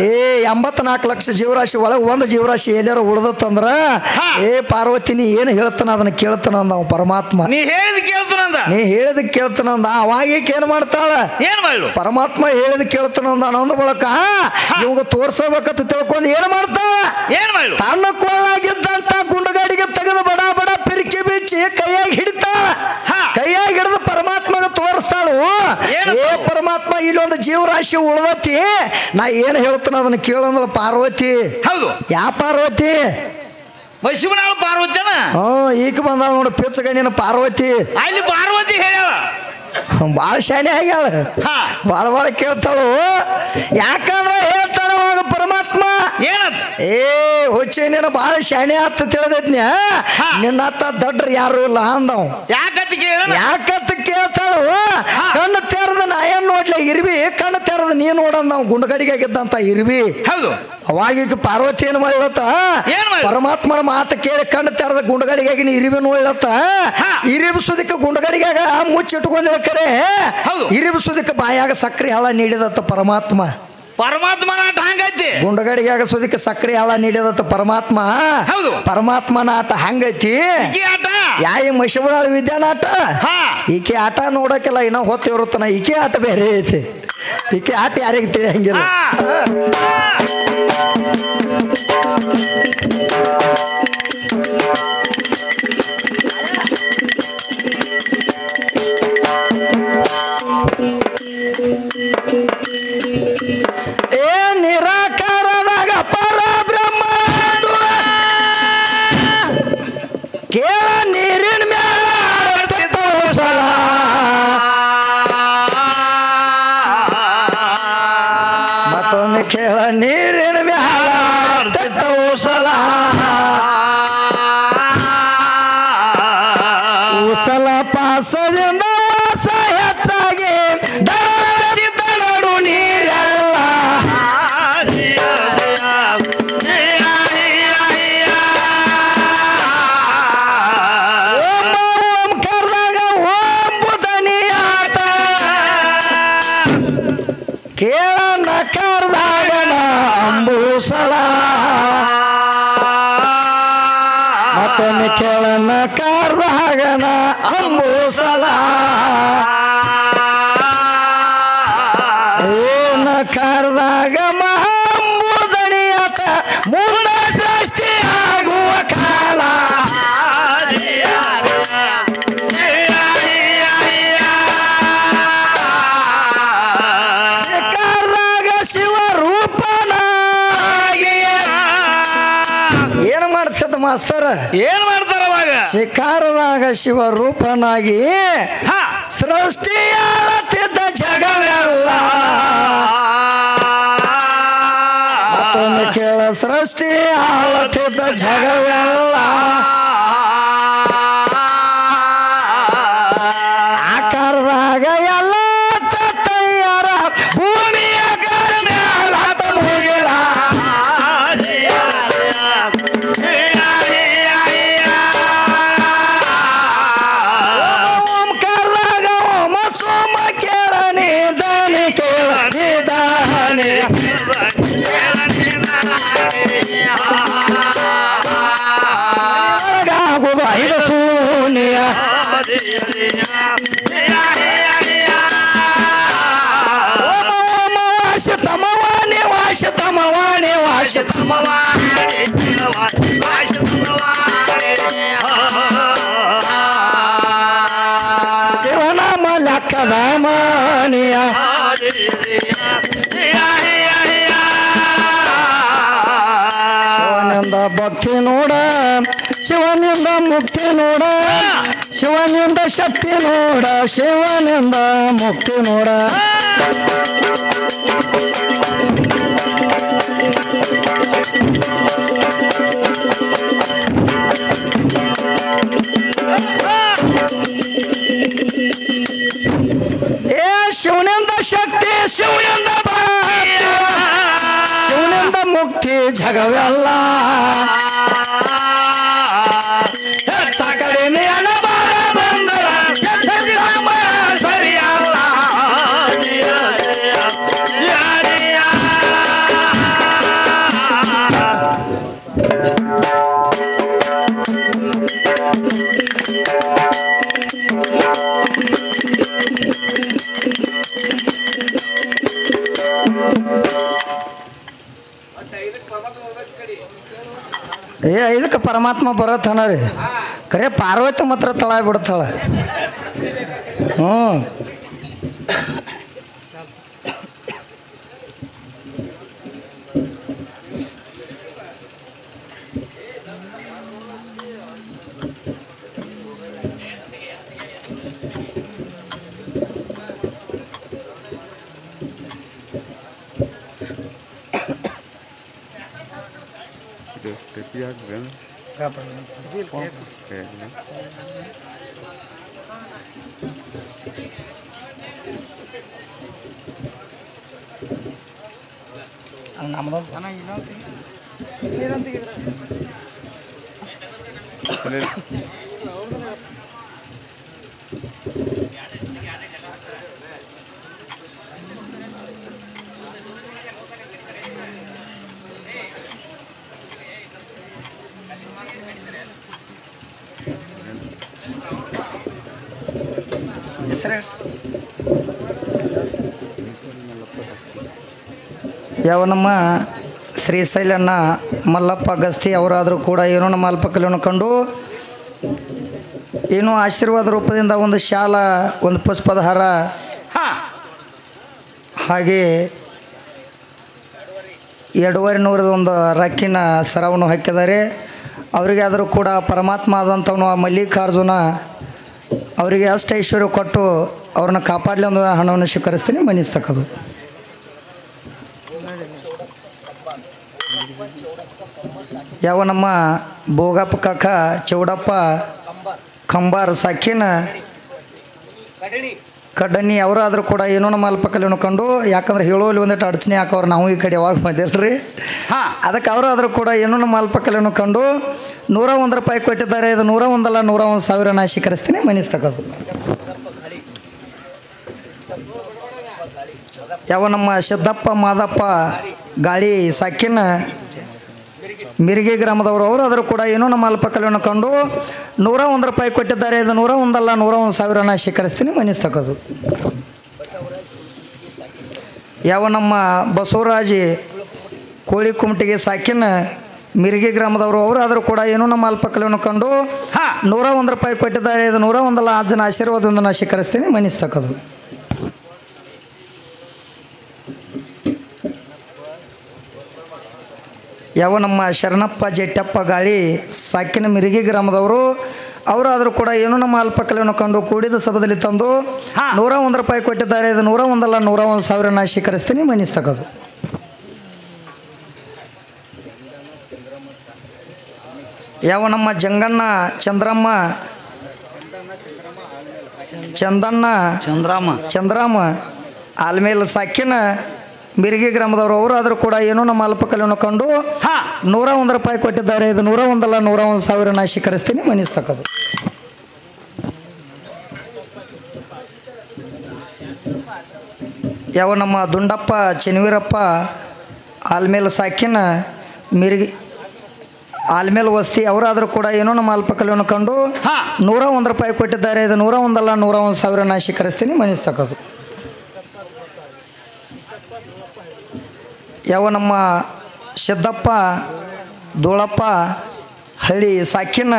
Speaker 1: 84 ಲಕ್ಷ ಜೀವರಾಶಿ ಒಳಗೆ ಒಂದು ಜೀವರಾಶಿ ಎಲ್ಲಾರ ಉಳ್ದತ್ತಂದ್ರ ಪಾರ್ವತಿ ನೀ ಏನು ಹೇಳ್ತಾನ ಅದನ್ನ ಕೇಳ್ತಾನ ಅಂದ ಅವ ಪರಮಾತ್ಮ.
Speaker 2: ನೀ ಹೇಳಿದ ಕೇಳ್ತಾನಂದ.
Speaker 1: ನೀ ಹೇಳಿದ ಕೇಳ್ತಾನಂದ. ಅವಾಗ ಈಕೆ ಏನ್ ಮಾಡ್ತಾಳ?
Speaker 2: ಏನ್ ಮಾಡು?
Speaker 1: ಪರಮಾತ್ಮ ಹೇಳಿದ ಕೇಳ್ತಾನಂದ ಅನ್ನೊಂದು ಬಳಕ ಇವಾಗ ತೋರ್ಸಬೇಕಂತ ತಿಳ್ಕೊಂಡು ಏನ್ ಮಾಡ್ತಾಳ?
Speaker 2: ಏನ್ ಮಾಡು?
Speaker 1: ತನ್ನ ಕೊಳ್ಳಾಗಿದ್ದಂತ ಗುಂಡುಗಾಡಿಗೆ ತೆಗೆದು ಬಡ ಬಡ ಪಿರಿಕಿ ಬಿಚ್ಚಿ ಕೈಯಾಗಿ ಹಿಡಿತಾಳ. ಕೈಯಾಗಿ ಹಿಡಿದು ಪರಮಾತ್ಮಗ ತೋರಿಸ್ತಾಳು. ಪರಮಾತ್ಮ ಇಲ್ಲೊಂದು ಜೀವರಾಶಿ ಉಳ್ದತಿ, ನಾ ಏನ್ ಹೇಳ್ತಾನ ಅದನ್ನ ಕೇಳಂದ್ರ ಪಾರ್ವತಿ.
Speaker 2: ಹೌದು.
Speaker 1: ಯಾ ಪಾರ್ವತಿ?
Speaker 2: ಬಸವನಾಳ ಪಾರ್ವತಿನ.
Speaker 1: ಈಗ ಬಂದ ನೋಡು ಪಿಚ್ಚಗನಿನ ಪಾರ್ವತಿ.
Speaker 2: ಅಲ್ಲಿ ಪಾರ್ವತಿ ಹೇಳ್ಯಾಳ
Speaker 1: ಬಾಳ ಶಾನೆ ಆಗ್ಯಾಳ. ಬಾಳ ಬಾಳ ಕೇಳ್ತಾಳು. ಯಾಕಂದ್ರ ಹೇಳ್ತಾಳ ಅವಾಗ ಪರಮಾತ್ಮ
Speaker 2: ಏನಂತ?
Speaker 1: ಹುಚ್ಚಿ ನೀನು ಬಾಳ ಶಾನೆ ಆತ ತಿಳಿದೈತ್ನ್ಯ, ನಿನ್ನ ಅತ್ತ ದಡ್ರ ಯಾರು ಇಲ್ಲ ಅಂದವ್. ಯಾಕಂತ ಕೇಳ್ತಾಳು. ಕಣ್ಣು ತೆರೆದ ನಾ ಏನ್ ನೋಡ್ಲಿ ಇರ್ವಿ, ಕಣ್ಣು ತೆರೆದ ನೀ ನೋಡಂದ ನಾವು ಗುಂಡಗಡಿಗೆ ಆಗಿದ್ದಂತ ಇರ್ವಿ.
Speaker 2: ಹೌದು.
Speaker 1: ಅವಾಗ ಪಾರ್ವತಿ ಏನ್ ಮಾಡ್ಲತ್ತ? ಪರಮಾತ್ಮನ ಮಾತು ಕೇಳಿ ಕಣ್ಣು ತೆರೆದ ಗುಂಡಗಡಿಗಾಗಿ ನೀ ಇರಿವಿ ನೋಡ್ಲತ್ತ. ಇರಿಬಿಸೋದಕ್ಕೆ ಗುಂಡಗಡಿಗಾಗ ಮುಚ್ಚಿಟ್ಕೊಂಡ್ ಕರೆ ಇರಿಬಿಸೋದಕ್ಕೆ ಬಾಯಾಗ ಸಕ್ರಿ ಹಳ ನೀಡಿದತ್ತ ಪರಮಾತ್ಮ.
Speaker 2: ಪರಮಾತ್ಮನ ಆಟ ಹಂಗೈತಿ.
Speaker 1: ಗುಂಡಗಡಿಗಾಗ ಸೋದಕ್ಕೆ ಸಕ್ರಿ ಹಳ ನೀಡಿದತ್ತ ಪರಮಾತ್ಮ. ಪರಮಾತ್ಮನ ಆಟ ಹಂಗೈತಿ. ಯಾಯಿ ಮಶಿಬಾಳ ವಿದ್ಯಾನಾಟ. ಈಕೆ ಆಟ ನೋಡಕ್ಕೆಲ್ಲ ಇನ್ನೂ ಹೊತ್ತು ಇರುತ್ತಾನ. ಈಕೆ ಆಟ ಬೇರೆ ಐತಿ. ಈಕೆ ಆಟ ಯಾರಿಗೆ ತಿಳಿಯಂಗಿಲ್ಲ. ನಿರಾಕಾರದಾಗ ಪರಬ್ರಹ್ಮ ಕೇಳ ನೀರಿನ ಮ್ಯಾಲ ತೋಸಲ, ಮತ್ತೊಮ್ಮೆ ಕೇಳ ನೀರಿನ ಮ್ಯಾಲ ತೋಸಲ. ಉಸಲ ಪಾಸದಿಂದ ವಾಸ ಹೆಚ್ಚಾಗಿ ನಡು ನೀರೆಲ್ಲ. ಓಂ ಕರ್ದಾಗ ಓಂ ಬುಧನಿಯಾಟ ಕೇಳ ನಕರ್ದಾಗ ಅಂಬೂಸಲ, ಮತ್ತೊಮ್ಮೆ ಕೇಳ ನಕರ್ದಾಗ ಅಂಬೂಸಲ. ಕರ್ದಾಗ ಮಹಂಬುದಣಿಯತ ಮೂಲ ಸೃಷ್ಟಿ ಆಗುವ ಕಾಲ. ಶಿಖರದಾಗ ಶಿವ ರೂಪನಾಗಿ ಏನು ಮಾಡ್ತದ ಮಾಸ್ತರ? ಏನ್ ಮಾಡ್ತಾರ ಅವಾಗ? ಶಿಖರದಾಗ ಶಿವ ರೂಪನಾಗಿ ಸೃಷ್ಟಿಯಾಗುತ್ತಿದ್ದ ಜಗವೆಲ್ಲ. ಕೇಳ ಸೃಷ್ಟಿ ಆಳುತ್ತಿದ್ದ ಜಗವೆಲ್ಲ. ಆಕಾರದಾಗ ಎಲ್ಲ ತಯ್ಯಾರ ಭೂಮಿಯ ಕರ್ಮ್ಯಾಲ ಮುಗಿಲ. ಓಂಕಾರದಾಗ ಓಮ ಸೋಮ ಕೇಳ ನಿಧಾನೆ ಕೇಳ ನಿಧಾನೆ. ಆಗುದು ಐದು ಶೂನ್ಯ. ವಾಶ ತಮವಾಣಿ ವಾಶ ತಮವಾಣಿ ವಾಶ ತಮವಾಣಿ. ಶಿವನಾಮ ಲೆಕ್ಕದ ಮಾನಿಯ. ಶಿವನಿಂದ ಭಕ್ತಿ ನೋಡ, ಶಿವನಿಂದ ಮುಕ್ತಿ ನೋಡ, ಶಿವನಿಂದ ಶಕ್ತಿ ನೋಡ, ಶಿವನಿಂದ ಮುಕ್ತಿ ನೋಡ. ಶಿವನಿಂದ ಶಕ್ತಿ, ಶಿವನಿಂದ ಭಕ್ತಿ, ಶಿವನಿಂದ ಮುಕ್ತಿ ಜಗವೆಲ್ಲ. ಕಡಿಮೆ ಅನಬಾರ ಬಂದರ ಸರಿಯಲ್ಲ. ಇದಕ್ಕೆ ಪರಮಾತ್ಮ ಬರತ್ತನ ರೀ ಕರೆ ಪಾರ್ವತಿ ಮಾತ್ರ ತಳ ಬಿಡ್ತಾಳ ಹ್ಞೂ ಯಾವ ನಮ್ಮ ಶ್ರೀಶೈಲನ್ನ ಮಲ್ಲಪ್ಪ ಗಸ್ತಿ ಅವರಾದರೂ ಕೂಡ ಏನೋ ನಮ್ಮ ಅಲ್ಪಕಲೆಯನ್ನು ಕಂಡು ಏನೋ ಆಶೀರ್ವಾದ ರೂಪದಿಂದ ಒಂದು ಶಾಲ ಒಂದು ಪುಷ್ಪದ ಹಾರ ಹಾಗೆ 2,500 ಒಂದು ರಕ್ಕಿನ ಸರವನ್ನು ಹಾಕಿದ್ದಾರೆ. ಅವರಿಗೆ ಆದರೂ ಕೂಡ ಪರಮಾತ್ಮ ಆದಂಥವನು ಆ ಮಲ್ಲಿಕಾರ್ಜುನ ಅವರಿಗೆ ಅಷ್ಟು ಐಶ್ವರ್ಯ ಕೊಟ್ಟು ಅವ್ರನ್ನ ಕಾಪಾಡಲಿ ಒಂದು ಹಣವನ್ನು ಸ್ವೀಕರಿಸ್ತೀನಿ ಮನಿಸ್ತಕ್ಕದು. ಯಾವ ನಮ್ಮ ಭೋಗಪ್ಪ ಕಾಕ ಚೌಡಪ್ಪ ಕಂಬಾರ ಸಾಕಿನ ಕಡ್ಡನಿ ಅವರಾದರೂ ಕೂಡ ಏನೋ ನಮ್ಮ ಅಲ್ಪಕಲೆಯನ್ನು ಕಂಡು ಯಾಕಂದ್ರೆ ಹೇಳೋಲ್ಲಿ ಒಂದಿಟ್ಟು ಅಡಚಣೆ ಹಾಕೋರು ನಾವು ಈ ಕಡೆ ಯಾವಾಗ ಬಂದಿಲ್ರಿ ಅದಕ್ಕೆ ಅವರಾದರೂ ಕೂಡ ಏನೋ ನಮ್ಮ ಅಲ್ಪಕಲೆಯನ್ನು ಕಂಡು 101 ರೂಪಾಯಿ ಕೊಟ್ಟಿದ್ದಾರೆ. ಇದು 101 ಅಲ್ಲ 101,000 ನಾ ಸ್ವೀಕರಿಸ್ತೀನಿ ಮನಿಸ್ತಕ್ಕದು. ಯಾವ ನಮ್ಮ ಸಿದ್ದಪ್ಪ ಮಾದಪ್ಪ ಗಾಳಿ ಸಾಕಿನ ಮಿರ್ಗಿ ಗ್ರಾಮದವರು ಅವರಾದರೂ ಕೂಡ ಏನೋ ನಮ್ಮ ಅಲ್ಪಕಲೆಯನ್ನು ಕಂಡು 101 ರೂಪಾಯಿ ಕೊಟ್ಟಿದ್ದಾರೆ. ಇದು 101 ಅಲ್ಲ 101,000 ನಾ ಸ್ವೀಕರಿಸ್ತೀನಿ ಮನಿಸ್ತಕ್ಕದು. ಯಾವ ನಮ್ಮ ಬಸವರಾಜಿ ಕೋಳಿ ಕುಮಟಿಗೆ ಸಾಕಿನ ಮಿರ್ಗಿ ಗ್ರಾಮದವರು ಅವರಾದರೂ ಕೂಡ ಏನೋ ನಮ್ಮ ಅಲ್ಪಕಲೆಯನ್ನು ಕಂಡು 101 ರೂಪಾಯಿ ಕೊಟ್ಟಿದ್ದಾರೆ. ಇದು 101 ಅಲ್ಲ ಅಜ್ಜನ ಆಶೀರ್ವಾದದಿಂದ ನಾ ಸ್ವೀಕರಿಸ್ತೀನಿ ಮನಿಸ್ತಕ್ಕದು. ಯಾವ ನಮ್ಮ ಶರಣಪ್ಪ ಜೆಟ್ಟಪ್ಪ ಗಾಳಿ ಸಾಕಿನ ಮಿರಿಗಿ ಗ್ರಾಮದವರು ಅವರಾದರೂ ಕೂಡ ಏನೋ ನಮ್ಮ ಅಲ್ಪಕಲೆಯನ್ನು ಕಂಡು ಕೂಡಿದ ಸಭದಲ್ಲಿ ತಂದು 101 ರೂಪಾಯಿ ಕೊಟ್ಟಿದ್ದಾರೆ. ಇದು 101 ಅಲ್ಲ 101,000 ನಾ ಸ್ವೀಕರಿಸ್ತೀನಿ ಮನಿಸ್ತಕ್ಕದು. ಯಾವ ನಮ್ಮ ಜಂಗಣ್ಣ ಚಂದ್ರಮ್ಮ ಆಲ್ಮೇಲೆ ಸಾಕಿನ ಮಿರ್ಗಿ ಗ್ರಾಮದವರು ಅವರಾದರೂ ಕೂಡ ಏನೋ ನಮ್ಮ ಅಲ್ಪಕಲೆಯನ್ನು ಕಂಡು 101 ರೂಪಾಯಿ ಕೊಟ್ಟಿದ್ದಾರೆ. ಇದು 101 ಅಲ್ಲ 101,000 ನಾ ಸ್ವೀಕರಿಸ್ತೀನಿ ಮನಿಸ್ತಕ್ಕದು. ಯಾವ ನಮ್ಮ ದುಂಡಪ್ಪ ಚೆನ್ವೀರಪ್ಪ ಆಲ್ಮೇಲೆ ಸಾಕಿನ ಮಿರ್ಗಿ ಆಲ್ಮೇಲೆ ವಸ್ತಿ ಅವರಾದರೂ ಕೂಡ ಏನೋ ನಮ್ಮ ಅಲ್ಪಕಲೆಯನ್ನು ಕಂಡು 101 ರೂಪಾಯಿ ಕೊಟ್ಟಿದ್ದಾರೆ. ಇದು 101 ಅಲ್ಲ 101,000 ನಾ ಸ್ವೀಕರಿಸ್ತೀನಿ ಮನಿಸ್ತಕ್ಕದು. ಯಾವ ನಮ್ಮ ಸಿದ್ದಪ್ಪ ದೋಳಪ್ಪ ಹಳ್ಳಿ ಸಾಕಿನ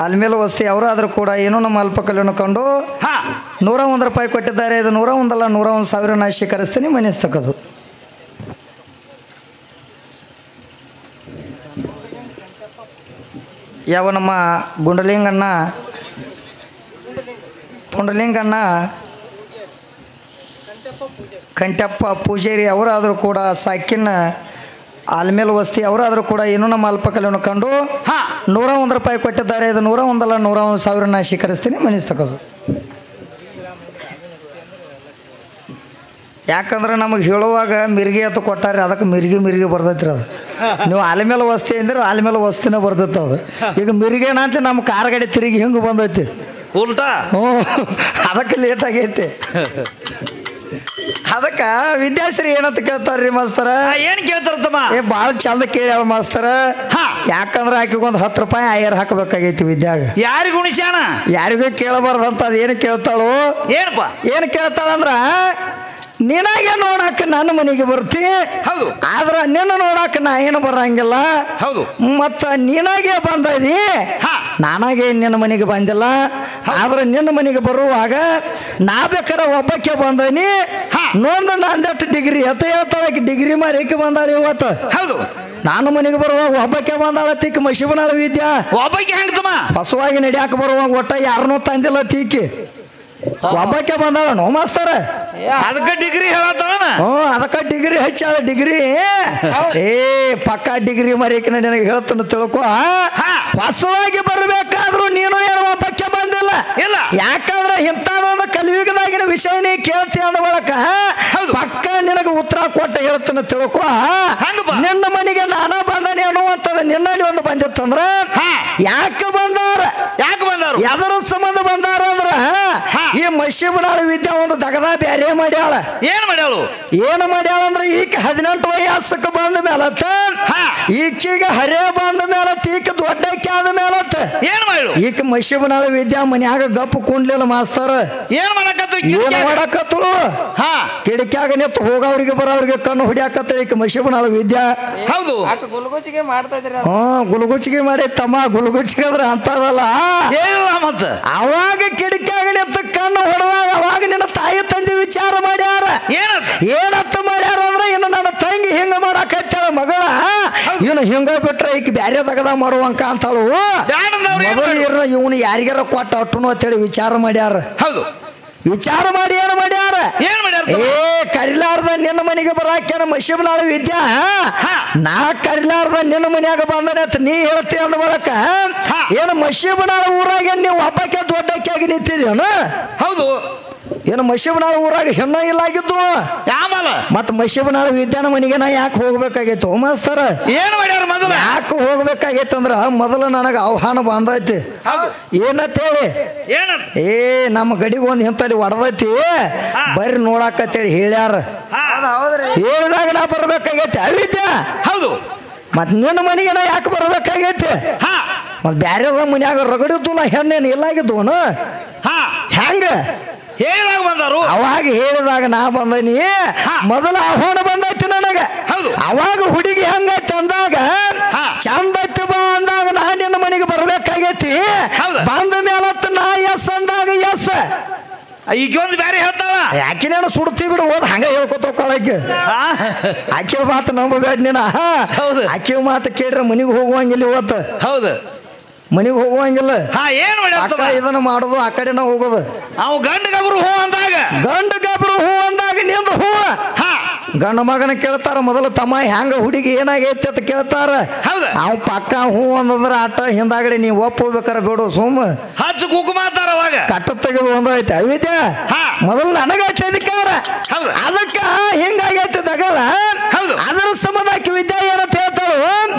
Speaker 1: ಆಲ್ಮೇಲೆ ವಸ್ತಿ ಅವರಾದರೂ ಕೂಡ ಏನೋ ನಮ್ಮ ಅಲ್ಪಕಲೆಯನ್ನು ಕಂಡು 101 ರೂಪಾಯಿ ಕೊಟ್ಟಿದ್ದಾರೆ. ಇದು 101 ಅಲ್ಲ 101,000 ನಾ ಸ್ವೀಕರಿಸ್ತೀನಿ ಮನಿಸ್ತಕ್ಕದು. ಯಾವ ನಮ್ಮ ಪುಂಡಲಿಂಗಣ್ಣ ಕಂಟಪ್ಪ ಪೂಜಾರಿ ಅವರಾದರೂ ಕೂಡ ಸಾಕಿನ ಆಲ್ಮೇಲೆ ವಸ್ತಿ ಅವರಾದರೂ ಕೂಡ ಏನೋ ನಮ್ಮ ಅಲ್ಪಕಲೆಯನ್ನು ಕಂಡು 101 ರೂಪಾಯಿ ಕೊಟ್ಟಿದ್ದಾರೆ. ಇದು 101 ಅಲ್ಲ 101,000 ನಾ ಸ್ವೀಕರಿಸ್ತೀನಿ ಮನಿಸ್ತಕ್ಕದು. ಯಾಕಂದ್ರೆ ನಮಗೆ ಹೇಳುವಾಗ ಮಿರ್ಗಿ ಅಂತ ಕೊಟ್ಟಾರೆ ಅದಕ್ಕೆ ಮಿರ್ಗಿ ಬರ್ತೈತ್ರಿ. ಅದು ನೀವು ಆಲ್ಮೇಲೆ ವಸ್ತಿ ಅಂದ್ರೆ ಆಲ್ಮೇಲೆ ವಸ್ತಿನೇ ಬರ್ತೈತೆ. ಅದು ಈಗ ಮಿರ್ಗೇನ ಅಂತ ನಮ್ಮ ಕಾರ್ ಗಾಡಿ ತಿರುಗಿ ಹಿಂಗೆ ಬಂದೈತಿ
Speaker 2: ಉಲ್ಟಾ.
Speaker 1: ಅದಕ್ಕೆ ಲೇಟ್ ಆಗೈತಿ. ಅದಕ್ಕೆ ವಿದ್ಯಾಶ್ರೀ ಏನಂತ ಕೇಳ್ತಾರ್ರಿ ಮಾಸ್ತರ?
Speaker 2: ಏನ್ ಕೇಳ್ತಾರತ್ತಮ್ಮ?
Speaker 1: ಭಾಳ ಚಂದ ಕೇಳ್ಯಾವ ಮಾಸ್ತರ. ಯಾಕಂದ್ರೆ ಆಕಿಗೊಂದು 10 ರೂಪಾಯಿ ಆಯರ್ ಹಾಕಬೇಕಾಗೈತಿ ವಿದ್ಯಾಗ.
Speaker 2: ಯಾರಿಗೂ ಉಣಿಸ್ಯಾನ?
Speaker 1: ಯಾರಿಗೂ ಕೇಳಬಾರ್ದಂತ. ಅದು ಏನು ಕೇಳ್ತಾಳು?
Speaker 2: ಏನಪ್ಪ?
Speaker 1: ಏನು ಕೇಳ್ತಾಳಂದ್ರ ನಿನಗೆ ನೋಡಾಕ ನನ್ನ ಮನೆಗೆ ಬರ್ತಿ.
Speaker 2: ಹೌದು.
Speaker 1: ಆದ್ರ ನಿನ್ನ ನೋಡಾಕ ನಾ ಏನು ಬರಂಗಿಲ್ಲ.
Speaker 2: ಹೌದು.
Speaker 1: ಮತ್ತ ನಿನಗೆ ಬಂದದಿ, ನನಗೆ ನಿನ್ನ ಮನೆಗೆ ಬಂದಿಲ್ಲ. ಆದ್ರೆ ನಿನ್ನ ಮನೆಗೆ ಬರುವಾಗ ನಾ ಬೇಕಾರೆ ಒಬ್ಬಕ್ಕೆ ಬಂದನಿ. ನೋಂದ ನಂದೆಷ್ಟು ಡಿಗ್ರಿ ಎತ್ತ ಹೇಳ್ತಾಳಕ್ಕೆ ಡಿಗ್ರಿ ಮಾರಿಕೆ ಬಂದಾಳ ಇವತ್ತು.
Speaker 2: ಹೌದು.
Speaker 1: ನಾನು ಮನೆಗೆ ಬರುವಾಗ ಒಬ್ಬಕ್ಕೆ ಬಂದಾಳ ತೀಕಿ ಮಶಿಬನಾಳ ವಿದ್ಯಾ.
Speaker 2: ಒಬ್ಬಕ್ಕೆ ಹೆಂಗತಮ್ಮ
Speaker 1: ಹೊಸವಾಗಿ ನಡಿಯಾಕ ಬರುವಾಗ ಒಟ್ಟ ಯಾರನ್ನೂ ತಂದಿಲ್ಲ ತೀಕಿ ಒಬ್ಬಕ್ಕೆ ಬಂದಾಳ. ನೋ ಮಾಸ್ತರ
Speaker 2: ಅದಕ್ಕೆ ಡಿಗ್ರಿ ಹೇಳತ್ತವ.
Speaker 1: ಅದಕ್ಕ ಡಿಗ್ರಿ ಹೆಚ್ಚಾಳ ಡಿಗ್ರಿ. ಪಕ್ಕ ಡಿಗ್ರಿ ಮರಿಕಿನ ನಿನಗೆ ಹೇಳ್ತಾನ ತಿಳ್ಕೊ. ಹೊಸವಾಗಿ ಬರ್ಬೇಕಾದ್ರೂ ನೀನು ಏನು ಒಬ್ಬಕ್ಕೆ ಬಂದಿಲ್ಲ. ಯಾಕಂದ್ರೆ ಇಂಥದೊಂದು ಕಲಿಯುಗದಾಗಿನ ವಿಷಯ ನೀ ಕೇಳ್ತಿ ಅಂದ ಬಳಕ ಪಕ್ಕ ನಿನಗೆ ಉತ್ತರ ಕೊಟ್ಟ ಹೇಳ್ತಾನ ತಿಳ್ಕೊ. ನಿನ್ನ ಮನೆಗೆ ನಾನ ಬಂದಾನೆ ಅನ್ನುವಂಥದ್ದು ನಿನ್ನಲ್ಲಿ ಒಂದು ಬಂದಿತ್ತಂದ್ರ ಯಾಕೆ ಬಂದಾರ, ಎದರ ಸಂಬಂಧ ಬಂದಾರ ಅಂದ್ರ ಈ ಮಶಿಬನಾಳ ವಿದ್ಯಾ ಒಂದು ದಗದ ಬ್ಯಾರೆ ಮಾಡ್ಯಾಳ. ಏನು ಮಾಡ್ಯಾಳ ಅಂದ್ರೆ ಈಗ 18 ವಯಸ್ಸಕ್ಕೆ ಬಂದ ಮೇಲತ್ತ ಈಕಿಗೆ ಹರೇ ಬಂದ ಮೇಲತ್ತ ಈಕ ದೊಡ್ಡಕ್ಕೆ ಆದ ಮೇಲತ್ತ ಈಕ ಮಶಿಬನಾಳ ವಿದ್ಯಾ ಮನ್ಯಾಗ ಗಪ್ಪು ಕುಂಡ್ಲಿಲ್ಲ ಮಾಸ್ತರ್.
Speaker 2: ಏನ್
Speaker 1: ಮಾಡಕತ್ತಳು ಕಿಡಿಕ್ಯಾಗ ನಿಂತು ಹೋಗವ್ರಿಗೆ ಬರೋವ್ರಿಗೆ ಕಣ್ಣು ಹೊಡಿಯಾಕತ್ತ ಈಕ ಮಶಿಬನಾಳ ವಿದ್ಯಾ.
Speaker 2: ಹೌದು.
Speaker 3: ಗುಲ್ಗುಚ್ಚಿಗೆ ಮಾಡ್ತಾ ಇದ್ರಿ.
Speaker 1: ಗುಲ್ಗುಚ್ಚಿಗೆ ಮಾಡಿ ತಮ್ಮ ಗುಲ್ಗುಚ್ಚಿಗೆ ಅಂದ್ರೆ ಅಂತದಲ್ಲ.
Speaker 2: ಮತ್ತ
Speaker 1: ಅವಾಗ ಕಿಡಿಕ್ಯಾಗ ನಿಂತ ಕಣ್ಣು ಹೊಡೆದಾಗ ಅವಾಗ ನಿನ್ನ ತಾಯಿ ತಂದೆ ವಿಚಾರ ಮಾಡ್ಯಾರ. ಏನತ್ತ ಮಾಡ್ಯಾರ ಅಂದ್ರೆ ಇನ್ನು ನನ್ನ ತಂಗಿ ಹಿಂಗ ಮಾಡಾಕತ್ತಾಳ ಮಗಳ, ಇವನು ಹಿಂಗ ಬಿಟ್ರೆ ಈಗ ಬ್ಯಾರೆ ತಗದ ಮಾಡುವಂಕ ಅಂತಾಳು. ಮೊದಲು ಇವನು ಯಾರಿಗಾರ ಕೊಟ್ಟ ಅಟ್ಟುನು ಅಂತೇಳಿ ವಿಚಾರ ಮಾಡ್ಯಾರ.
Speaker 2: ಹೌದು.
Speaker 1: ವಿಚಾರ ಮಾಡಿ ಏನು ಮಾಡ್ಯಾರ, ಕರಿಲಾರ್ದ ನಿನ್ನ ಮನೆಗೆ ಬರಾಕ್ಯಾನ ಮಶಿಬನಾಳ ವಿದ್ಯಾ. ನಾ ಕರಿಲಾರ್ದ ನಿನ್ನ ಮನ್ಯಾಗ ಬಂದನೆ ಅಂತ ನೀ ಹೇಳ್ತಿ ಅಂದ ಬಳಕ ಏನು ಮಶಿಬನಾಳ ಊರಾಗ ನೀವು ಹಬ್ಬಕ್ಕೆ ದೊಡ್ಡಕ್ಕೆ ಆಗಿ ನಿಂತಿದ್ದೇನು.
Speaker 2: ಹೌದು.
Speaker 1: ಏನು ಮಶಿಬನಾಳ ಊರಾಗ ಹೆಣ್ಣ ಇಲ್ಲ ಆಗಿದ್ದು ಮತ್ತ ಮಶಿಬನಾಳ ವಿದ್ಯಾನ ಮನೆಗೆ ನಾ ಯಾಕೆ ಹೋಗ್ಬೇಕಾಗೈತು ಮಾಸ್ತರ.
Speaker 2: ಏನು ಮಾಡ್ಯಾರ ಮೊದಲ
Speaker 1: ಯಾಕೆ ಹೋಗ್ಬೇಕಾಗೈತಂದ್ರ ಮೊದಲು ನನಗ ಆಹ್ವಾನ ಬಂದೈತಿ. ಏನಂತೇಳಿ ನಮ್ಮ ಗಡಿಗೆ ಒಂದ್ ಇಂತಲ್ಲಿ ಒಡದೈತಿ ಬರ್ರಿ ನೋಡಾಕತ್ತೇಳಿ ಹೇಳ್ಯಾರ. ಹೇಳಿದಾಗ ನಾ ಬರ್ಬೇಕಾಗೈತಿ ಅವಿದ್ಯಾ.
Speaker 2: ಹೌದು.
Speaker 1: ಮತ್ ನಿನ್ನ ಮನೆಗೆ ನಾ ಯಾಕೆ ಬರ್ಬೇಕಾಗೈತಿ. ಮತ್ ಬ್ಯಾರೆ ಮನ್ಯಾಗ ರಗಡಿದ್ದುಲ್ಲ ಹೆಣ್ಣೇನು ಇಲ್ಲಾಗಿದ್ವನು ಹೆಂಗ
Speaker 2: ಹೇಳಿದಾಗ ಬಂದರು.
Speaker 1: ಅವಾಗ ಹೇಳಿದಾಗ ನಾ ಬಂದನಿ. ಮೊದಲ ಆಹ್ವಾನ ಬಂದೈತಿ ನನಗ. ಅವಾಗ ಹುಡುಗಿ ಹೆಂಗೈತಿ ಅಂದಾಗ ಚಂದ ಐತಿ ಬಾ ಅಂದಾಗ ನಾ ನಿನ್ನ ಮನೆಗೆ ಬರ್ಬೇಕಾಗೈತಿ. ಬಂದ ಮೇಲತ್ತ ನಾ ಎಸ್ ಅಂದಾಗ ಎಸ್.
Speaker 2: ಈಗ ಒಂದು ಬ್ಯಾರೆ ಹೇಳ್ತಾಳ
Speaker 1: ಯಾಕಿನೇನು ಸುಡ್ತಿ ಬಿಡು ಹೋದ್ ಹಂಗ ಹೇಳ್ಕೊತ ಹೋಗ್ಕೊಳಕ್ಕೆ. ಆಕೆ ಮಾತು ನಂಬಬೇಡ ನೀನ. ಆಕೆ ಮಾತು ಕೇಳ್ರೆ ಮನೆಗೆ ಹೋಗುವಂಗಿಲ್ಲ ಇವತ್ತು.
Speaker 2: ಹೌದು.
Speaker 1: ಮನೆಗೆ ಹೋಗುವಂಗಿಲ್ಲ.
Speaker 2: ಏನ್ ಮಾಡಿ
Speaker 1: ಇದನ್ನ ಮಾಡೋದು ಆ ಕಡೆನ ಹೋಗೋದು.
Speaker 2: ಅವ್ ಗಂಡ ಗಬ್ರು ಹೂ ಅಂದಾಗ
Speaker 1: ನಿಂದ ಹೂವ ಗಂಡ ಮಗನ ಕೇಳ್ತಾರ. ಮೊದಲು ತಮ್ಮ ಹೆಂಗ ಹುಡುಗಿ ಏನಾಗೈತಿ ಅಂತ ಕೇಳ್ತಾರ. ಅವ್ ಪಕ್ಕ ಹೂ ಅಂದ್ರ ಆಟ ಹಿಂದಾಗಡೆ ನೀವ್ ಒಪ್ಪಬೇಕಾರ ಬಿಡು ಸುಮ್ಮ
Speaker 2: ಹಚ್ಚು ಕುಕುಮಾತಾರ. ಅವಾಗ
Speaker 1: ಕಟ್ಟ ತೆಗೆದು ಒಂದೈತೆ ಅವಿದ್ಯಾ. ಮೊದಲು ನನಗೈತೆ ಅಧಿಕಾರ ಅದಕ್ಕ ಹಿಂಗಾಗೈತೆ ತಗಲ್ಲ. ಅದರ ಸಂಬಂಧ ವಿದ್ಯಾ ಏನಂತ ಹೇಳ್ತಾಳು.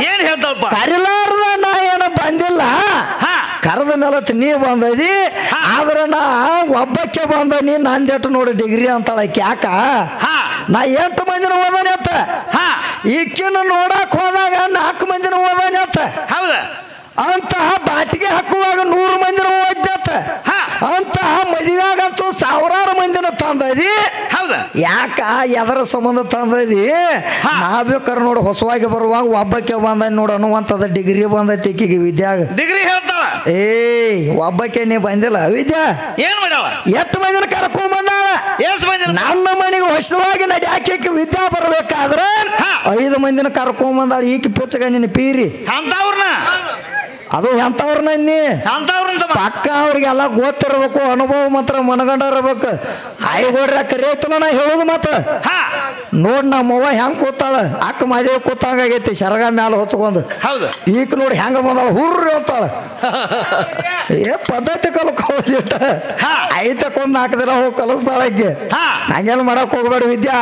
Speaker 2: ಏನ್ ಹೇಳ್ತಾಳಪ್ಪ.
Speaker 1: ಕರಿಲಾರ್ದ ನಾ ಏನ ಬಂದಿಲ್ಲ, ಕರೆದ ಮೇಲತ್ ನೀ ಬಂದದಿ. ಆದ್ರ ನಾ ಒಬ್ಬಕ್ಕೆ ಬಂದನಿ. ನಂದೆಟ್ಟು ನೋಡಿ ಡಿಗ್ರಿ ಅಂತಾಳಕ್ಕೆ. ಯಾಕ ನಾ 8 ಮಂದಿನ ಓದಾನೆ ಅಂತ. ಈಕಿನ ನೋಡಕ್ ಹೋದಾಗ 4 ಮಂದಿನ ಓದಾನೆ ಅಂತ. ಅಂತಹ ಬಾಟಿಗೆ ಹಾಕುವಾಗ 100 ಮಂದಿನ ಓದ್ಯತ್ತ. ಅಂತಹ ಮದುವೆಗಂತೂ 1000 ಮಂದಿನ ತಂದದಿ. ಯಾಕ ಎದರ ಸಂಬಂಧ ತಂದದಿ. ನಾ ಬೇಕಾರೆ ನೋಡಿ ಹೊಸವಾಗಿ ಬರುವಾಗ ಒಬ್ಬಕ್ಕೆ ಬಂದ ನೋಡ ಅನ್ನುವಂಥದ್ದು ಡಿಗ್ರಿ ಬಂದೈತಿ ಈಕಿಗೆ ವಿದ್ಯಾಗ.
Speaker 2: ಡಿಗ್ರಿ ಹೇಳ್ತಾಳ.
Speaker 1: ಒಬ್ಬಕ್ಕೆ ನೀ ಬಂದಿಲ್ಲ ವಿದ್ಯಾ.
Speaker 2: ಏನ್ ಮಾಡ್ಯಾಳ.
Speaker 1: 8 ಮಂದಿನ ಕರ್ಕೊಂಡ್ ಬಂದಾಳ. ನಮ್ಮ ಮನೆಗೆ ಹೊಸವಾಗಿ ನಡ್ಯಾಕೆ ವಿದ್ಯಾ ಬರ್ಬೇಕಾದ್ರೆ 5 ಮಂದಿನ ಕರ್ಕೊಂಡ್ ಬಂದಾಳ. ಈಕಿ ಪುಚ್ಚಗ ನಿನ್ನ ಪೀರಿ
Speaker 2: ಅಂತವ್ರನ್ನ.
Speaker 1: ಅದು ಎಂತವ್ರನ್ನ ನೀ ಪಕ್ಕ ಅವ್ರಿಗೆಲ್ಲ ಗೊತ್ತಿರ್ಬೇಕು. ಅನುಭವ ಮಾತ್ರ ಮನಗಂಡ ಇರ್ಬೇಕು. ಆಯ್ಗೋಡ್ರ ಕರಿಯತ್ತಲ್ಲ ನಾ ಹೇಳುದು ಮತ್ತ. ನೋಡ್ ನಮ್ಮವ್ವ ಹೆಂಗ್ ಕೂತಾಳ. ಅಕ್ಕ ಮಾದೇವಿ ಕೂತಂಗ ಆಗೈತಿ ಶರಗ ಮ್ಯಾಲ ಹೊತ್ಕೊಂಡು. ಈಗ ನೋಡಿ ಹೆಂಗ ಬಂದಾಳ ಹುರ್ರಿ ಹೋಗ್ತಾಳ. ಪದ್ಧತಿ ಕಲ್ಕೋದಿಟ್ಟ ಐತಕ್ಕೊಂದ್ 4 ದಿನ ಹೋಗಿ ಕಲಿಸ್ತಾಳಕ್ಕೆ. ಹಂಗೆಲ್ಲ ಮಾಡಕ್ ಹೋಗ್ಬೇಡ ವಿದ್ಯಾ.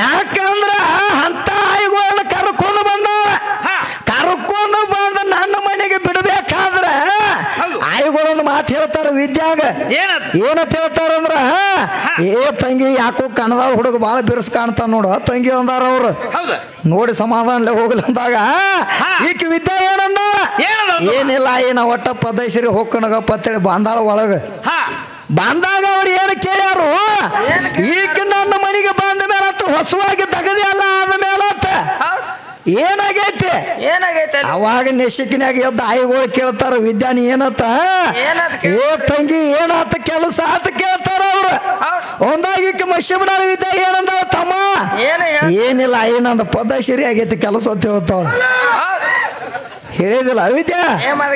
Speaker 1: ಯಾಕಂದ್ರ ಅಂತ ಆಯ್ಗೋಡ್ನ ಕರ್ಕೊಂಡು ಬಂದಾಳ. ಕರ್ಕೊಂಡು ಬಂದ ನನ್ನ ಮನೆಗೆ ಬಿಡ್ಬೇಕಾದ್ರ ಆಯ್ಗಳೊಂದು ಮಾತು ಹೇಳ್ತಾರ ವಿದ್ಯಾಗ. ಏನಂತ ಹೇಳ್ತಾರಂದ್ರ ತಂಗಿ ಯಾಕೋ ಕನ್ನಡ ಹುಡುಗ ಬಾಳ ಬಿರ್ಸ್ ಕಾಣ್ತಾನ ನೋಡು ತಂಗಿ ಅಂದಾರ ಅವ್ರು. ನೋಡಿ ಸಮಾಧಾನ ಹೋಗ್ಲಿ ಅಂದಾಗ ಈಕ ವಿದ್ಯಾ ಏನಂದ. ಏನಿಲ್ಲ ಏನ ಒಟ್ಟ ಪದೈಸರಿ ಹೋಗ್ಕಣಗಪ್ಪ ಅಂತೇಳಿ ಬಂದಾಳ ಒಳಗ. ಬಂದಾಗ ಅವ್ರು ಏನು ಕೇಳ್ಯಾರು ಈಗ ನನ್ನ ಮನೆಗೆ ಬಂದ ಮೇಲೆ ಹೊಸವಾಗಿ ತಗದಿ ಅಲ್ಲ ಆದ ಮೇಲತ್ತ ಏನಾಗೈತಿ ಅವಾಗ ನೆಶಕಿನಾಗ ಎದ್ದ ಆಯಿಗಳು ಕೇಳ್ತಾರ ವಿದ್ಯಾನಿ ಏನತ್ತ ಏ ತಂಗಿ ಏನಾತ ಕೆಲಸ ಆತ ಕೇಳ್ತಾರ ಅವ್ರು ಒಂದಾಗಿ ಮಶಿಬನ ವಿದ್ಯಾ ಏನಂದವ ತಮ್ಮ ಏನಿಲ್ಲ ಏನಂದ ಪದ ಸರಿ ಆಗೈತಿ ಕೆಲಸ ಅಂತ ಹೇಳ್ತಾವ ಹೇಳಿದಿಲ್ಲ ಅವಿದ್ಯಾ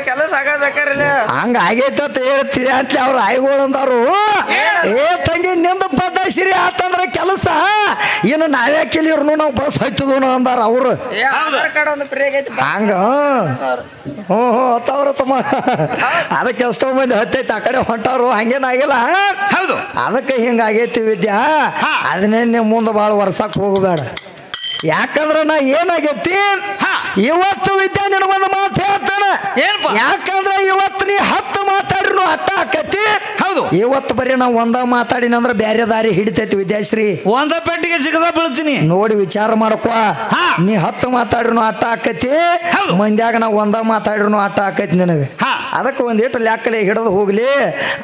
Speaker 3: ಕೆಲಸ ಆಗಬೇಕ್ರಲ್ಲ
Speaker 1: ಹಂಗ ಆಗೈತ ಹೇಳ್ತೀರಿ ಅಂತ ಅವ್ರ ಆಯ್ಗಳು ಅಂದಾರು ಏ ತಂಗಿ ನಿಂದ ಪದ ಸಿರಿ ಆತಂದ್ರ ಕೆಲಸ ಏನು ನಾವ್ಯಾಕಿಲಿರ್ನು ನಾವು ಬಸ್ ಹಚ್ಚದನು ಅಂದಾರ ಅವ್ರು ಹಂಗ ಹತ್ತವ್ರ ತಮ್ಮ ಅದಕ್ಕೆ ಎಷ್ಟೋ ಮಂದಿ ಹತ್ತೈತಿ ಆ ಕಡೆ ಹೊಂಟವ್ರು ಹಂಗೇನಾಗಿಲ್ಲ
Speaker 2: ಹೌದು
Speaker 1: ಅದಕ್ಕೆ ಹಿಂಗಾಗೈತಿ ವಿದ್ಯಾ ಅದನ್ನೇ ನೀವು ಮುಂದೆ ಭಾಳ ವರ್ಷಕ್ಕೆ ಹೋಗಬೇಡ ಯಾಕಂದ್ರ ನಾ ಏನಾಗೈತಿ ಇವತ್ತು ವಿದ್ಯಾ ನಿನಗೊಂದು ಮಾತು ಹೇಳ್ತಾನ ಯಾಕಂದ್ರ ಇವತ್ತು ನೀ 10 ಮಾತಾಡ್ರು ಅಟ್ಟ ಆಕತಿ
Speaker 2: ಹೌದು
Speaker 1: ಇವತ್ತು ಬರೀ ನಾವು ಒಂದ ಮಾತಾಡಿನಂದ್ರ ಬ್ಯಾರೆ ದಾರಿ ಹಿಡಿತೈತಿ ವಿದ್ಯಾಶ್ರೀ
Speaker 2: ಒಂದ ಪೆಟ್ಟಿಗೆ ಸಿಗದ ಬೀಳ್ತೀನಿ
Speaker 1: ನೋಡಿ ವಿಚಾರ ಮಾಡಕೋ ನೀ 10 ಮಾತಾಡ್ರು ಅಟ್ಟ ಆಕತಿ ಮಂದ್ಯಾಗ ನಾವು ಒಂದ ಮಾತಾಡ್ರು ಅಟ್ಟ ಆಕೈತಿ ನಿನಗೆ ಅದಕ್ಕೆ ಒಂದಿಟ್ಟು ಲೆಕ್ಕಲೆ ಹಿಡಿದು ಹೋಗ್ಲಿ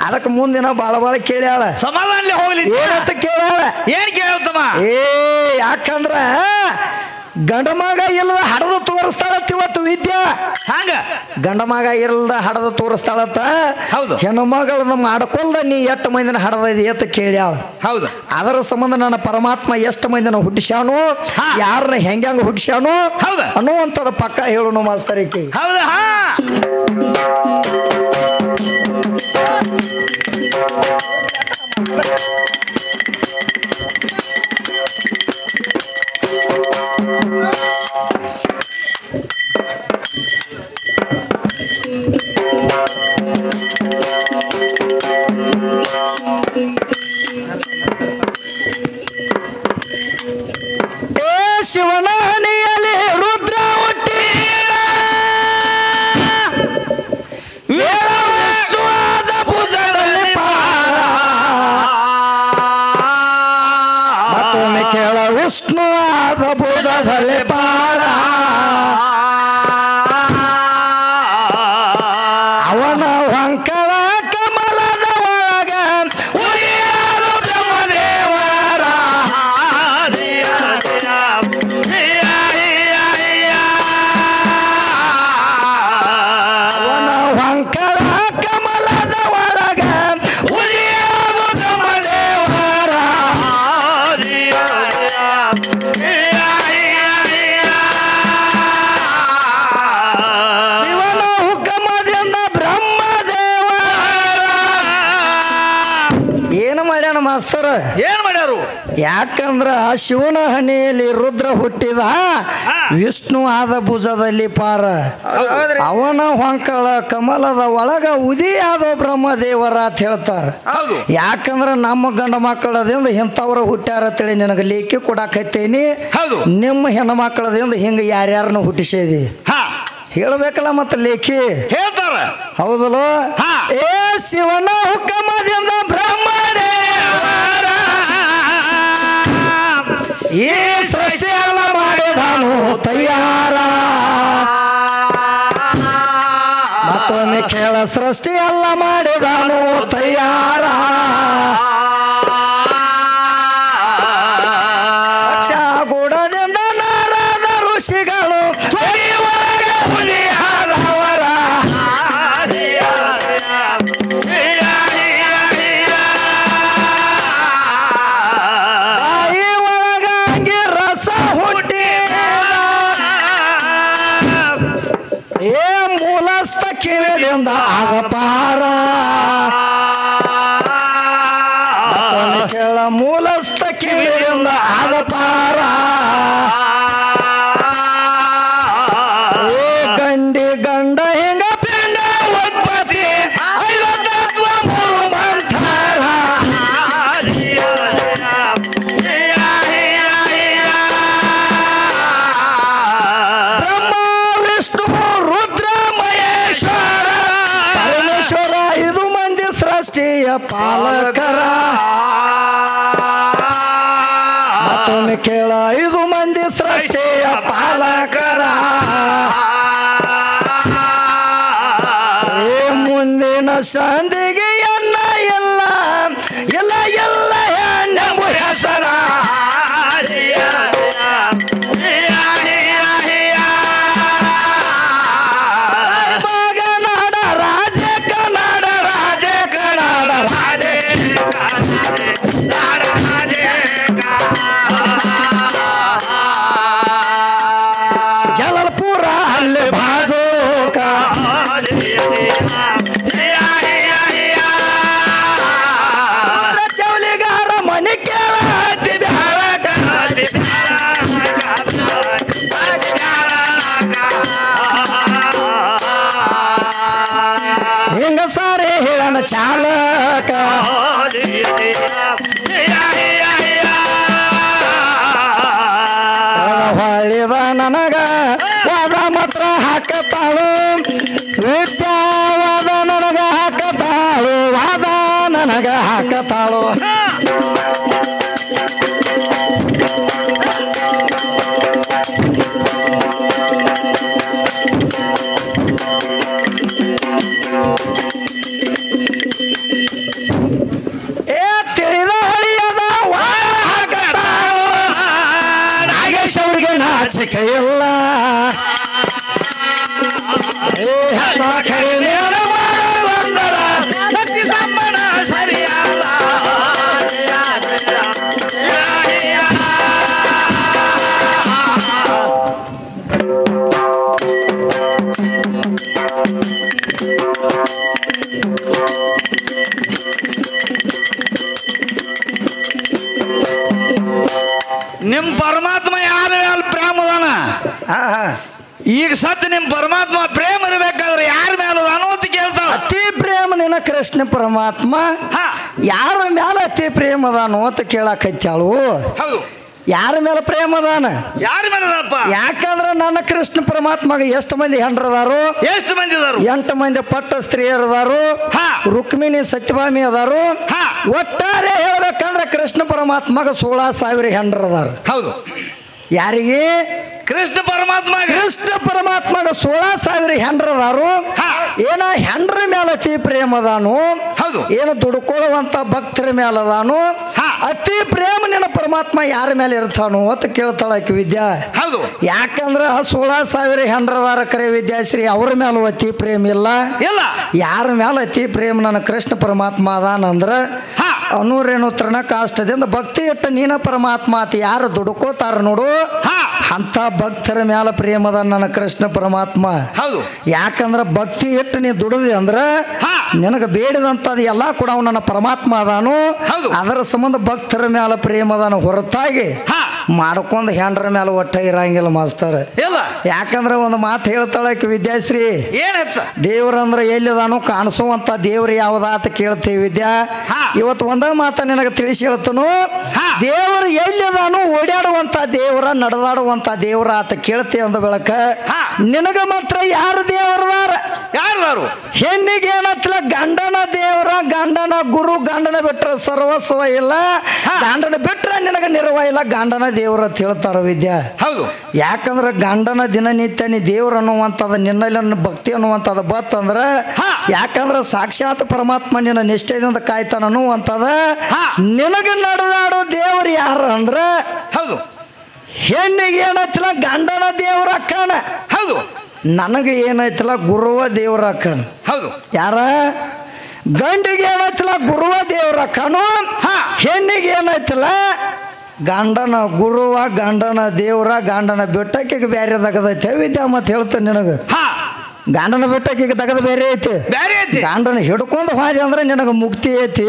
Speaker 1: ಅದಕ್ಕೆ ಮುಂದಿನ ಬಾಳ ಕೇಳ್ಯಾಳ
Speaker 2: ಸಮಾಧಾನ ಹೋಗ್ಲಿ
Speaker 1: ಏನಂತ ಕೇಳ್ಯಾಳ
Speaker 2: ಏನ್ ಕೇಳ್ತಮ್ಮ
Speaker 1: ಯಾಕಂದ್ರ ಗಂಡ ಮಗ ಇಲ್ಲದ ಹಡದ ತೋರಿಸ್ತಾಳತ್ತ ಇವತ್ತು ವಿದ್ಯಾ
Speaker 2: ಹಂಗ
Speaker 1: ಗಂಡ ಮಗ ಇಲ್ಲದ ಹಡದ ತೋರಿಸ್ತಾಳತ್ತ
Speaker 2: ಹೌದು
Speaker 1: ಹೆಣ್ಣು ಮಗಳನ್ನ ಮಾಡ್ಕೊಳ್ದ ನೀ ಎಷ್ಟು ಮಂದಿನ ಹಡದ ಅಂತ ಕೇಳ್ಯಾಳ
Speaker 2: ಹೌದು
Speaker 1: ಅದರ ಸಂಬಂಧ ನನ್ನ ಪರಮಾತ್ಮ ಎಷ್ಟು ಮಂದಿನ ಹುಟ್ಟಿಸ್ಯಾನು ಯಾರನ್ನ ಹೆಂಗ ಹುಟ್ಟಿಸ್ಯಾನು ಅನ್ನುವಂಥದ್ದು ಪಕ್ಕ ಹೇಳೋಣ ಮಾಸ್ತರಿಕೆ
Speaker 2: ಹೌದಾ
Speaker 1: ಶಿವನ ಹನಿಯಲ್ಲಿ ರುದ್ರ ಹುಟ್ಟಿ ವಿಷ್ಣುವಾದ ಭುಜದಲ್ಲಿ ಮತ್ತೊಮ್ಮೆ ಕೇಳ ವಿಷ್ಣುವಾದ ಭುಜದಲ್ಲಿ ಪಾರ ಅವನ ಹೊಂಕಳ ಕಮಲದ ಒಳಗ ಉರಿಯಾದ ಬ್ರಹ್ಮದೇವರ ಅವನ ಹೊಂಕಳ ಕಮಲದ ಒಳಗ ಉರಿಯಾದ ಬ್ರಹ್ಮದೇವರ ಶಿವನ ಹುಕಮದಿಂದ ಬ್ರಹ್ಮದೇವರ ಏನು ಮಾಡ್ಯಾನ ಮಾಸ್ತರ
Speaker 2: ಏನ್ ಮಾಡ್ಯಾರು
Speaker 1: ಯಾಕಂದ್ರ ಶಿವನ ಹನಿಯಲ್ಲಿ ರುದ್ರ ಹುಟ್ಟಿದ ವಿಷ್ಣು ಆದ ಭುಜದಲ್ಲಿ ಪಾರ ಅವನ ಹೊಂಕಳ ಕಮಲದ ಒಳಗ ಉದಿಯಾದ ಬ್ರಹ್ಮದೇವರ ಅಂತ ಹೇಳ್ತಾರ ಯಾಕಂದ್ರ ನಮ್ಮ ಗಂಡ ಮಕ್ಕಳದಿಂದ ಇಂಥವ್ರ ಹುಟ್ಟ್ಯಾರ ಅಂತೇಳಿ ನಿನಗೆ ಲೇಖಿ ಕೊಡಾಕತ್ತೇನಿ ನಿಮ್ಮ ಹೆಣ್ಣು ಮಕ್ಕಳದಿಂದ ಹಿಂಗ ಯಾರ್ಯಾರನ್ನ ಹುಟ್ಟಿಸಿದಿ ಹೇಳ್ಬೇಕಲ್ಲ ಮತ್ತ ಲೇಖಿ
Speaker 2: ಹೇಳ್ತಾರ
Speaker 1: ಹೌದಲ್ಲ ಏ ಶಿವನ ಹುಕಮದಿಂದ ಬ್ರಹ್ಮದೇವರ ಈ ಸೃಷ್ಟಿ ಎಲ್ಲ ಮಾಡಿದಾನು ತಯಾರ ಮತ್ತೊಮ್ಮೆ ಕೇಳ ಸೃಷ್ಟಿ ಎಲ್ಲ ಮಾಡಿದಾನು ತಯಾರ ಗುಡದಿಂದ ನಾರದ ಋಷಿಗಳು ಕಿವಿಯಿಂದ ಆಗಪಾರ ಕೇಳ ಮೂಲಸ್ಥ ಕಿವಿಯಿಂದ ಆಗಪಾರ ಗಂಡಿ ಗಂಡ ಹಿಂಗ ಪಿಂಡ ಉತ್ಪತ್ತಿ ಐವತ್ತತ್ವ ಮಂಥರ ಬ್ರಹ್ಮ ವಿಷ್ಣು ರುದ್ರ ಮಹೇಶ್ವರ ಪರಮೇಶ್ವರ ಇದು ಮಂದಿ ಸೃಷ್ಟಿಯ ಪಾಲಕರ ಮತ್ತೊಮ್ಮೆ ಕೇಳ ಇದು ಮಂದಿ ಸೃಷ್ಟಿಯ ಪಾಲಕರ ಮುಂದಿನ ಸಂದಿಗೆ ಎಲ್ಲ ನನಗ ಹಾಕತಾಳು ತಿಳಿದ ಹೊಳಿಯದ ಹಾಕತಾಳು ನಾಗೇಶ್ ಅವ್ರಿಗೆ ನಾಚಿಕೆ ಇಲ್ಲ
Speaker 2: ಸರಿಯಲ್ಲ ನಿಮ್ ಪರಮಾತ್ಮ ಯಾರ ಮೇಲೆ ಪ್ರೇಮ ಅದಾನ ಈಗ ಸತ್ ನಿಮ್ ಪರಮಾತ್ಮ ಪ್ರೇಮ ಇರಬೇಕಾದ್ರೆ ಯಾರ ಮೇಲೆ ಅಂತ ಕೇಳ್ತಾವ
Speaker 1: ಅತಿ ಪ್ರೇಮ ನಿನ್ನ ಕೃಷ್ಣ ಪರಮಾತ್ಮ ಯಾರ ಮೇಲೆ ಅತಿ ಪ್ರೇಮ ಅದಾನು ಅಂತ ಕೇಳಾಕತ್ಯಾಳು
Speaker 2: ಹೌದು
Speaker 1: ಯಾರ ಮೇಲೆ ಪ್ರೇಮ ಅದಾನ
Speaker 2: ಯಾರ ಮೇಲೆ
Speaker 1: ಯಾಕಂದ್ರ ನನ್ನ ಕೃಷ್ಣ ಪರಮಾತ್ಮಗೆ ಎಷ್ಟು ಮಂದಿ ಹೆಂಡ್ರದಾರು
Speaker 2: ಎಷ್ಟು ಮಂದಿ ಅದಾರು
Speaker 1: 8 ಮಂದಿ ಪಟ್ಟ ಸ್ತ್ರೀಯರದಾರು ರುಕ್ಮಿಣಿ ಸತ್ಯಭಾಮಿ ಅದಾರು ಒಟ್ಟಾರೆ ಹೇಳ್ಬೇಕಂದ್ರ ಕೃಷ್ಣ ಪರಮಾತ್ಮಗ 16,000 ಹೆಂಡ್ರದಾರು
Speaker 2: ಹೌದು
Speaker 1: ಯಾರಿಗೆ
Speaker 2: ಕೃಷ್ಣ
Speaker 1: ಪರಮಾತ್ಮಗ 16,000 ಹೆಂಡ್ರದಾರು ಏನ ಹೆಂಡ್ರ ಮೇಲೆ ಅತಿ ಪ್ರೇಮ ಅದಾನು ಏನು ದುಡ್ಕೊಳ್ಳುವಂತ ಭಕ್ತರ ಮೇಲೆ ಅದಾನು ಅತಿ ಪ್ರೇಮ ನಿನ್ನ ಪರಮಾತ್ಮ ಯಾರ ಮೇಲೆ ಇರ್ತಾನು ಅಂತ ಕೇಳ್ತಾಳ ಆಕಿ ವಿದ್ಯಾ ಯಾಕಂದ್ರ 16,000 ಹೆಂಡ್ರದಾರ ಕರೆ ವಿದ್ಯಾಶ್ರೀ ಅವ್ರ ಮೇಲೆ ಅತಿ ಪ್ರೇಮ ಇಲ್ಲ ಯಾರ ಮೇಲೆ ಅತಿ ಪ್ರೇಮ ನನ್ನ ಕೃಷ್ಣ ಪರಮಾತ್ಮ ಅದಾನಂದ್ರ ಅನೂರೇನು ತೃಣಕಾಷ್ಟದಿಂದ ಭಕ್ತಿ ಇಟ್ಟ ನೀನ ಪರಮಾತ್ಮ ಆತ ಯಾರು ದುಡ್ಕೋತಾರ ನೋಡು ಅಂತ ಭಕ್ತರ ಮ್ಯಾಲ ಪ್ರೇಮದ ನನ್ನ ಕೃಷ್ಣ ಪರಮಾತ್ಮ ಯಾಕಂದ್ರ ಭಕ್ತಿ ಇಟ್ಟು ನೀ ದುಡಿದಿ ಅಂದ್ರ ನಿನಗ ಬೇಡಿದಂತದ ಎಲ್ಲಾ ಕೂಡ ಅವ್ ನನ್ನ ಪರಮಾತ್ಮ ಅದಾನು ಅದರ ಸಂಬಂಧ ಭಕ್ತರ ಮ್ಯಾಲ ಪ್ರೇಮದಾನ ಹೊರತಾಗಿ ಮಾಡ್ಕೊಂಡ್ ಹೆಂಡ್ರ ಮ್ಯಾಲ ಒಟ್ಟ ಇರಂಗಿಲ್ಲ ಮಾಸ್ತರ್ ಯಾಕಂದ್ರ ಒಂದು ಮಾತು ಹೇಳ್ತಾಳಕ್ಕೆ ವಿದ್ಯಾಶ್ರೀ ದೇವ್ರಂದ್ರ ಎಲ್ಲಿದಾನು ಕಾಣಿಸುವಂತ ದೇವ್ರ ಯಾವ್ದಾತ ಕೇಳ್ತೀವಿ ವಿದ್ಯಾ ಇವತ್ತು ಒಂದ ಮಾತ ನಿನಗೆ ತಿಳಿಸಿ ಹೇಳ್ತನು ದೇವರು ಎಲ್ಲಿದಾನು ಓಡಾಡುವಂತ ದೇವರ ನಡೆದಾಡುವಂತ ದೇವ್ರ ಆತ ಕೇಳ್ತೀವಿ ಅಂದ ಬೆಳಕ ನಿನಗ ಮಾತ್ರ ಯಾರು ದೇವರದಾರ
Speaker 2: ಯಾರು
Speaker 1: ಹೆಣ್ಣಿಗೆ ಏನತ್ತಲ್ಲ ಗಂಡನ ದೇವರ ಗಂಡನ ಗುರು ಗಂಡನ ಬಿಟ್ರ ಸರ್ವಸ್ವ ಇಲ್ಲ ಗಂಡನ ಬಿಟ್ರ ನಿನಗ ನಿರ್ವ ಇಲ್ಲ ಗಂಡನ ದೇವ್ರ ಅಂತ ಹೇಳ್ತಾರ ವಿದ್ಯಾ ಯಾಕಂದ್ರ ಗಂಡನ ದಿನನಿತ್ಯ ನೀ ದೇವ್ರ ಅನ್ನುವಂಥದ್ದು ನಿನ್ನಲ್ಲಿ ಭಕ್ತಿ ಅನ್ನುವಂಥದ್ದು ಬತ್ತಂದ್ರ ಯಾಕಂದ್ರ ಸಾಕ್ಷಾತ್ ಪರಮಾತ್ಮ ನಿನ್ನ ನಿಷ್ಠೆಯಿಂದ ಕಾಯ್ತಾನ ಅನ್ನುವಂಥದ ನಿನಗ ನಡೆದಾಡೋ ದೇವ್ರು ಯಾರು ಅಂದ್ರ ಹೆಣ್ಣಿಗೆ ಏನೈತಿಲ್ಲ ಗಂಡನ ದೇವ್ರ ಅಕ್ಕನ ನನಗೆ ಏನೈತಿಲ್ಲ ಗುರುವ ದೇವ್ರ ಅಕ್ಕನ ಯಾರ ಗಂಡಿಗೆ ಏನೈತಿಲ್ಲ ಗುರುವ ದೇವ್ರ ಅಕ್ಕನು ಹೆಣ್ಣಿಗೆ ಏನೈತಿಲ್ಲ ಗಂಡನ ಗುರುವ ಗಂಡನ ದೇವ್ರ ಗಂಡನ ಬೆಟ್ಟಕ್ಕೆ ಬೇರೆದಾಗದೈತೆ ವಿದ್ಯಾ ಮತ್ತೆ ಹೇಳ್ತೇನೆ ನಿನಗ ಗಂಡನ ಬೆಟ್ಟಕ್ಕೆ ತಗದ ಬೇರೆ ಐತಿ ಗಂಡನ ಹಿಡ್ಕೊಂಡು ಹೋದೆ ಅಂದ್ರೆ ನಿನಗ ಮುಕ್ತಿ ಐತಿ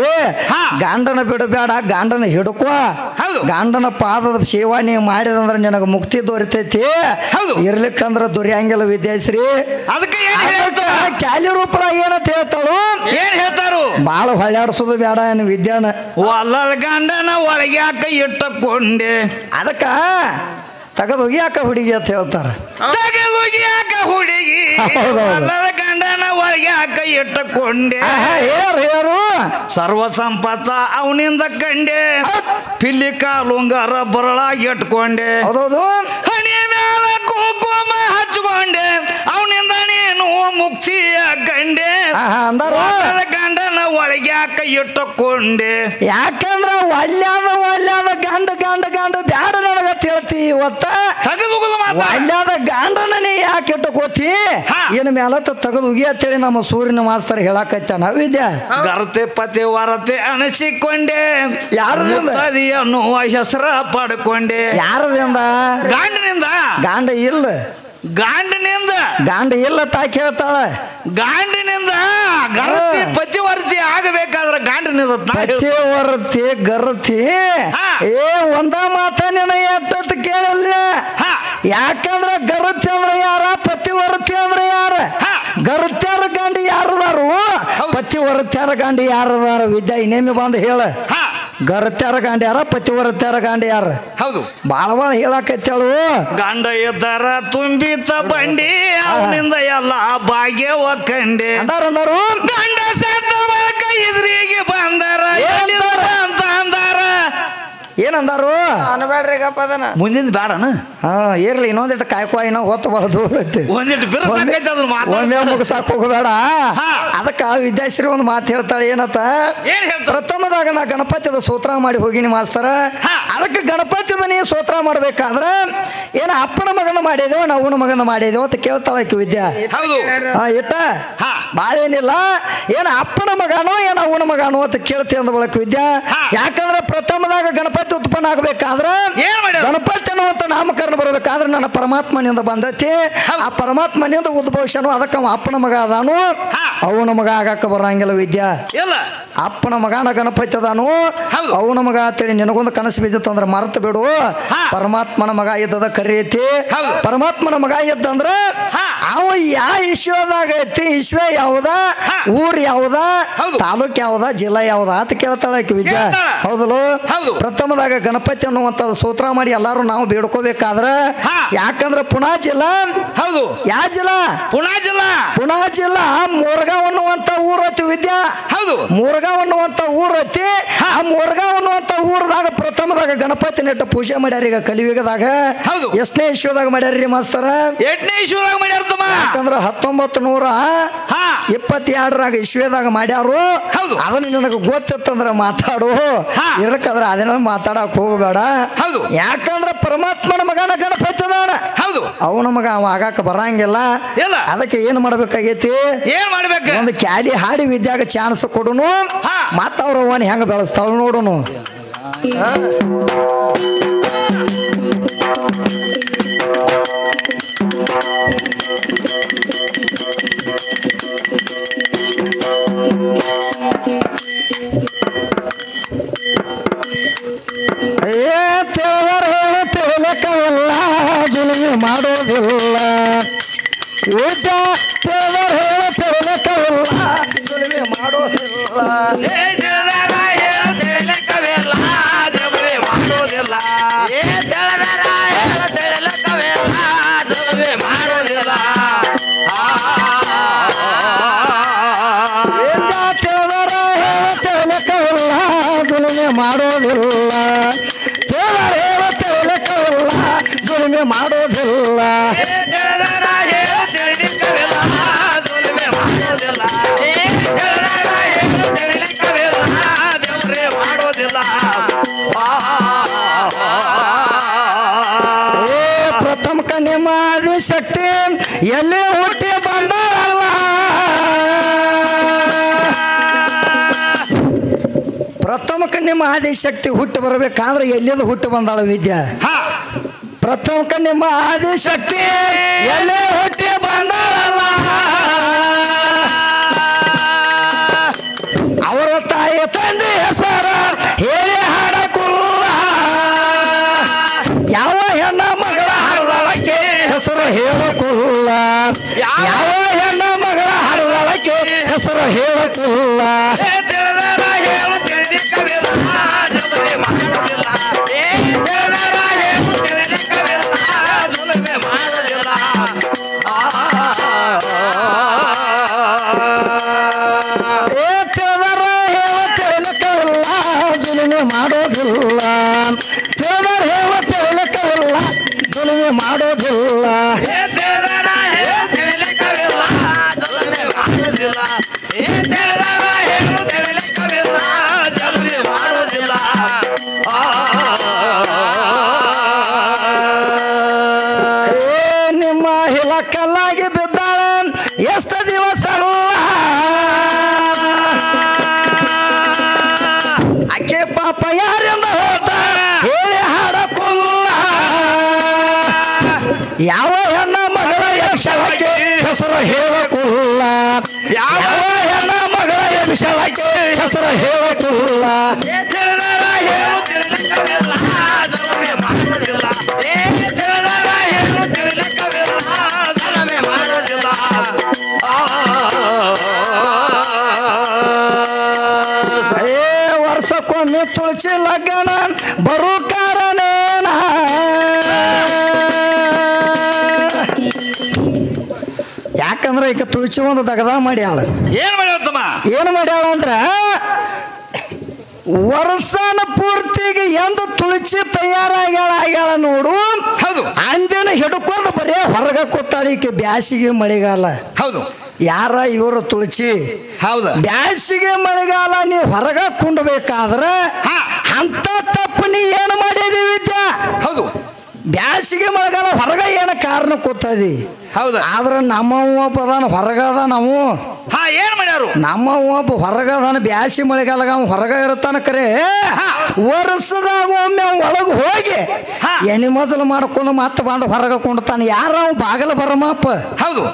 Speaker 1: ಗಂಡನ ಬಿಡಬೇಡ ಗಂಡನ ಹಿಡ್ಕೋ ಗಂಡನ ಪಾದದ ಸೇವಾನಿ ಮಾಡಿದಂದ್ರೆ ನಿನಗ ಮುಕ್ತಿ ದೊರಿತೈತಿ ಇರ್ಲಿಕ್ಕಂದ್ರ ದೊರೆಯಂಗಿಲ್ಲ ವಿದ್ಯಾಶ್ರೀ ಕ್ಯಾಲಿ ರೂಪದಾಗ ಏನಂತ ಹೇಳ್ತಾಳು
Speaker 2: ಏನ್ ಹೇಳ್ತಾರು
Speaker 1: ಬಾಳ ಹೊಳ್ಳಾಡ್ಸೋದು ಬೇಡ ಏನು ವಿದ್ಯಾನ
Speaker 2: ಗಂಡನ ಒಳಗೆ ಯಾಕ ಇಟ್ಟಕೊಂಡೆ
Speaker 1: ಅದಕ್ಕ ತಗದು ಯಾಕ ಹುಡುಗಿ ಅಂತ ಹೇಳ್ತಾರ
Speaker 2: ಹುಡುಗಿ ಗಂಡನ ಒಳಗೆ ಯಾಕ ಇಟ್ಟಕೊಂಡೆ
Speaker 1: ಯಾರು
Speaker 2: ಸರ್ವ ಸಂಪತ್ತ ಅವನಿಂದ ಕಂಡೆ ಪಿಲ್ಲಿ ಕಾಲುಂಗರ ಬರಳಾಗಿ ಇಟ್ಕೊಂಡೆ ಹಣಿ ಮೇಲ ಕುಂಕುಮ ಹಚ್ಕೊಂಡೆ ಅವನಿಂದ ನೀನು ಮುಕ್ತಿಯ ಕಂಡೆ ಗಂಡನ ಒಳಗೆ ಯಾಕ ಇಟ್ಟಕೊಂಡೆ
Speaker 1: ಯಾಕಂದ್ರ ಒಲ್ಯಾದ ಗಂಡ ಗಂಡ ಗಂಡ ಬ್ಯಾಡ ನನಗತ್ ಹೇಳ್ತಿ ಇವತ್ತ ಒಲ್ಯಾದ ಗಂಡನೇ ಯಾಕೆ ಇಟ್ಟಕೋತಿ ಏನ್ ಮ್ಯಾಲ ತಗದು ಉಗಿ ಅಂತೇಳಿ ನಮ್ಮ ಸೂರ್ಯನ ಮಾಸ್ತರ್ ಹೇಳಾಕೈತಾನ ವಿದ್ಯಾ
Speaker 2: ಗರತೆ ಪತಿ ವರತೆ ಅನಿಸಿಕೊಂಡೆ ಅನ್ನುವ ಹೆಸರ ಪಡ್ಕೊಂಡೆ
Speaker 1: ಯಾರದಿಂದ
Speaker 2: ಗಂಡನಿಂದ
Speaker 1: ಗಂಡ ಇಲ್ಲ
Speaker 2: ಗಾಂಡ
Speaker 1: ಇಲ್ಲ ತಾಕಿ ಹೇಳ್ತಾಳ
Speaker 2: ಗಾಂಡಿನಿಂದ ಗರತಿ ಪತಿವರ್ತಿ ಆಗಬೇಕಾದ್ರೆ ಗಾಂಡಿನಿಂದ
Speaker 1: ಪತಿವರ್ತಿ ಗರತಿ ಒಂದ ಮಾತ ನಿನ್ನ ಎಷ್ಟೊತ್ತು ಕೇಳಲ್ಲ ಯಾಕಂದ್ರ ಗರತಿ ಅಂದ್ರೆ ಯಾರ ಪತಿವರ್ತಿ ಅಂದ್ರೆ ಯಾರ ಗರತ್ಯಾರ ಗಾಂಡಿ ಯಾರದಾರು ಪತಿವರ್ತ್ಯಾರ ಗಾಂಡಿ ಯಾರದಾರ ವಿದ್ಯಾ ಇನ್ನೇಮಿ ಬಂದು ಹೇಳ ಗರತ್ಯಾರ ಗಾಂಡಿ ಯಾರ ಪತಿವರ್ತ್ಯಾರ ಗಾಂಡಿ ಯಾರ ಬಾಳ ಹೇಳಾಕತ್ತೇಳು
Speaker 2: ಗಂಡ ಇದ್ದಾರ ತುಂಬಿತ ಬಂಡಿ ಅವನಿಂದ ಎಲ್ಲ ಭಾಗ್ಯ ಒಕ್ಕಂಡೆ
Speaker 1: ಅಂದಾರು
Speaker 2: ಗಂಡ ಸತ್ತ ಬಳಕ ಇದ್ರಿಗೆ ಬಂದಾರ ಅಂತ ಅಂದಾರ
Speaker 1: ಏನಂದಾರು
Speaker 3: ಅನ್ಬೇಡ್ರಿ ಗಪ್ಪ ಅದನ್ನ
Speaker 2: ಮುಂದಿನ ಬೇಡನ
Speaker 1: ಇರ್ಲಿ ಇನ್ನೊಂದಿಟ್ಟು ಕಾಯ್ಕೋ ಏನೋ ಹೊತ್ತು ಬಹಳ ದೂರ ಐತಿ
Speaker 2: ಒಂದಿಟ್ಟು ಬಿರುಸಾಕೈತೆ ಅದ್ರ
Speaker 1: ಒಮ್ಮೆ ಮುಗಿಸಾಕ್ ಹೋಗಬೇಡ ಅದಕ್ಕ ವಿದ್ಯಾಶ್ರೀ ಒಂದು ಮಾತು ಹೇಳ್ತಾಳೆ ಏನತ್ತ
Speaker 2: ಏನ್ ಹೇಳ್ತಾರ
Speaker 1: ಪ್ರಥಮದಾಗ ನಾ ಗಣಪತಿದ ಸೂತ್ರ ಮಾಡಿ ಹೋಗಿನಿ ಮಾಸ್ತರ ಅದಕ್ಕೆ ಗಣಪತಿದ ನೀ ಸೂತ್ರ ಮಾಡ್ಬೇಕಾದ್ರ ಏನ ಅಪ್ಪನ ಮಗನ ಮಾಡಿದೇವ ನಾವು ಮಗನ ಮಾಡಿದೇವ ಅಂತ ಕೇಳ್ತಾಳ ಆಕಿ ವಿದ್ಯಾ
Speaker 2: ಹೌದು
Speaker 1: ಇಟ್ಟ ಬಾಳೇನಿಲ್ಲ ಏನ ಅಪ್ಪನ ಮಗನೋ ಏನ ಅವನ ಮಗನೋ ಅಂತ ಕೇಳ್ತಿ ಅಂದ ಬಳಕ ವಿದ್ಯಾ ಯಾಕಂದ್ರೆ ಪ್ರಥಮದಾಗ ಗಣಪತಿ ಉತ್ಪನ್ನ ಆಗ್ಬೇಕಾದ್ರ ಗಣಪತಿ ಅನ್ನುವಂತ ನಾಮಕರಣ ಬರ್ಬೇಕಾದ್ರೆ ನನ್ನ ಪರಮಾತ್ಮನಿಂದ ಬಂದೈತಿ ಆ ಪರಮಾತ್ಮನಿಂದ ಉದ್ಭವಿಸನು ಅದಕ್ಕೆ ಅವ ಅಪ್ಪನ ಮಗ ಅದಾನು ಅವನ ಮಗ ಆಗಾಕ ಬರಂಗಿಲ್ಲ ವಿದ್ಯಾ ಅಪ್ಪನ ಮಗನ ಗಣಪತಿ ಅದಾನು ಅವನ ಮಗ ಅಂತೇಳಿ ನಿನಗೊಂದು ಕನಸು ಬಿದ್ದಿತ್ತು ಅಂದ್ರೆ ಮರ್ತ ಬಿಡು ಪರಮಾತ್ಮನ ಮಗ ಇದ್ದದ ಕರಿಯೈತಿ ಪರಮಾತ್ಮನ ಮಗ ಇದ್ದಂದ್ರ ಅವ ಯಾವ ವಿಶ್ವದಾಗ ಐತಿ ವಿಶ್ವ ಯಾವ್ದ ಊರ್ ಯಾವ್ದ ತಾಲೂಕ್ ಯಾವ್ದ ಜಿಲ್ಲಾ ಯಾವ್ದ ಅಂತ ಕೇಳ್ತಾಳ ಆಕಿ ವಿದ್ಯಾ ಹೌದಲು ಪ್ರಥಮದಾಗ ಗಣಪತಿ ಅನ್ನುವಂತ ಸೂತ್ರ ಮಾಡಿ ಎಲ್ಲಾರು ನಾವು ಬೇಡ್ಕೋಬೇಕಾದ್ರ ಯಾಕಂದ್ರೆ ಪುಣಾ ಜಿಲ್ಲಾ
Speaker 2: ಹೌದು
Speaker 1: ಯಾವ ಜಿಲ್ಲಾ ಪುಣಾ ಜಿಲ್ಲಾ ಮೋರ್ಗಾವ್ ಅನ್ನುವಂತ ಊರ್ ಐತಿ ವಿದ್ಯಾ ಹೌದು ಮೋರ್ಗಾವ್ ಅನ್ನುವಂತ ಊರ್ ಐತಿ ಆ ಮೋರ್ಗಾವ್ ಅನ್ನುವಂತ ಊರದಾಗ ಪ್ರಥಮದಾಗ ಗಣಪತಿ ನೆಟ್ಟ ಪೂಜೆ ಮಾಡ್ಯಾರ ಈಗ ಕಲಿಯುಗದಾಗ ಎಷ್ಟನೇ ವಿಶ್ವದಾಗ ಮಾಡ್ಯಾರ್ರಿ ಮಾಸ್ತರ
Speaker 2: 8ನೇ ವಿಶ್ವದಾಗ ಮಾಡ್ಯಾರ
Speaker 1: ಯಾಕಂದ್ರ 1922 ಇಶ್ವೇದಾಗ ಮಾಡ್ಯಾರು ಅದನ್ನ ನನಗೆ ಗೊತ್ತಿತ್ತಂದ್ರ ಮಾತಾಡು ಇರ್ಲಕ್ಕಂದ್ರ ಅದನ್ನ ಮಾತಾಡಕ್ ಹೋಗಬೇಡ ಯಾಕಂದ್ರ ಪರಮಾತ್ಮನ ಮಗನ ಗಣಪತಿ ಅದಾನ ಅವನ ಮಗ ಅವ ಆಗಾಕ ಬರಂಗಿಲ್ಲ ಅದಕ್ಕೆ ಏನ್ ಮಾಡ್ಬೇಕಾಗೈತಿ ಒಂದು ಕ್ಯಾಲಿ ಹಾಡಿ ವಿದ್ಯಾಗ ಚಾನ್ಸ್ ಕೊಡುನು ಮತ್ತ ಅವ್ರ ಅವನ್ ಹೆಂಗ ಬೆಳೆಸ್ತಾವ ನೋಡುನು ತಿಳಕವಿಲ್ಲ ಜುಲುಮೆ ಮಾಡೋದಿಲ್ಲ ಊಟ ತಿಳಕವಿಲ್ಲ ಜುಲುಮೆ ಮಾಡೋದಿಲ್ಲ ಮಾಡೋದಿಲ್ಲ ದುಡಿಮೆ ಮಾಡೋದಿಲ್ಲ ಪ್ರಥಮ ನಿಮ್ಮ ಆದಿಶಕ್ತಿ ಎಲ್ಲಿ ಹುಟ್ಟಿ ಬಂದಾರಲ್ಲ ಪ್ರಥಮಕ್ಕೆ ನಿಮ್ಮ ಆದಿಶಕ್ತಿ ಹುಟ್ಟಿ ಬರಬೇಕಾದ್ರೆ ಎಲ್ಲಿಂದ ಹುಟ್ಟಿ ಬಂದಾಳ ವಿದ್ಯಾ ಪ್ರಥಮಕ್ಕೆ ನಿಮ್ಮ ಆದಿಶಕ್ತಿ ಎಲ್ಲಿ ಹುಟ್ಟಿ ಬಂದಾಳಲ್ಲ ಅವರ ತಾಯಿ ತಂದೆ ಹೆಸರ ಹೇಳಿ ಹಾಡಕುಲ್ಲ ಯಾವ ಹೆಣ್ಣ ಮಗಳ ಹಾಡದಳಕ್ಕೆ ಹೆಸರು ಹೇಳಕುಲ್ಲ ಯಾವ ಹೆಣ್ಣ ಮಗಳ ಹಾಡದಳಕ್ಕೆ ಹೆಸರು ಹೇಳಕುಲ್ಲ ಮಾಡೋದಿಲ್ಲ ದುಡಿಮೆ ಮಾಡೋದಿಲ್ಲ ನಿಮ್ಮ ಹಿಲಕಲ್ಲಾಗಿ ಬಿದ್ದಾಳೆ ಎಷ್ಟು ದಿವಸ ಅಕ್ಕೆ ಪಾಪ ಯಾರಿಂದ ಹೋದ ಹೇಳಿ ಹಾಡಕುಲ್ಲ ಯಾವ ಹೆಣ್ಣ ಮಗಳ ಯಕ್ಷಳಕ್ಕೆ ಹೆಸರು ಹೇಳಕುಲ್ಲ ಯಾವ ಹೆಣ್ಣ ಮಗಳ ಯಕ್ಷಳಕ್ಕೆ ಹೆಸರು ಹೇಳಕುಲ್ಲ ವರ್ಷಕ್ಕೊಮ್ಮೆ ತುಳಸಿ ಲಗ್ನ ಬರೋ ಕಾರಣೇನ ಯಾಕಂದ್ರೆ ಈಗ ತುಳಸಿ ಒಂದು ದಗದ ಮಾಡ್ಯಾಳ
Speaker 2: ಏನ್ ಮಾಡ್ಯಾಳ
Speaker 1: ಅಂದ್ರ ವರ್ಷನ ಪೂರ್ತಿಗೆ ಎಂದು ತುಳಸಿ ತಯಾರಾಗ್ಯಾಳ ನೋಡು.
Speaker 2: ಹೌದು.
Speaker 1: ಅಂದಿನ ಹಿಡ್ಕೊಂಡು ಬರೇ ಹೊರಗ ಕೂತಾಳಿಕೆ ಬ್ಯಾಸಿಗೆ ಮಳೆಗಾಲ.
Speaker 2: ಹೌದು.
Speaker 1: ಯಾರ ಇವರು ತುಳಸಿ.
Speaker 2: ಹೌದು.
Speaker 1: ಬ್ಯಾಸಿಗೆ ಮಳೆಗಾಲ ನೀ ಹೊರಗ ಕುಂಡಬೇಕಾದ್ರ ಅಂತ ತಪ್ಪು ನೀ ಏನು ಮಾಡಿದಿ ವಿದ್ಯಾ?
Speaker 2: ಹೌದು.
Speaker 1: ಬ್ಯಾಸಿಗೆ ಮಳೆಗಾಲ ಹೊರಗ ಏನು ಕಾರಣ ಕೂತದಿ.
Speaker 2: ಹೌದು.
Speaker 1: ಆದ್ರ ನಮ್ಮ ಒಬ್ಬ ಅದಾನ ಹೊರಗದ ನಾವು.
Speaker 2: ಏನ್ ಮಾಡ್ಯಾರು?
Speaker 1: ನಮ್ಮ ಒಬ್ಬ ಹೊರಗದಾನ ಬ್ಯಾಸಿ ಮಳೆಗಾಲ ಹೊರಗ ಇರತ್ತಾನ ಕರೆ ವರ್ಷದಾಗ ಒಮ್ಮೆ ಒಳಗೆ ಹೋಗಿ ಎಣ್ಣೆ ಮಜಲು ಮಾಡ್ಕೊಂಡು ಮತ್ತೆ ಬಂದು ಹೊರಗ ಕೊಂಡ್ತಾನ. ಯಾರ ಅವ್ ಬಾಗಲ ಬರಮಪ್ಪ.
Speaker 2: ಹೌದು.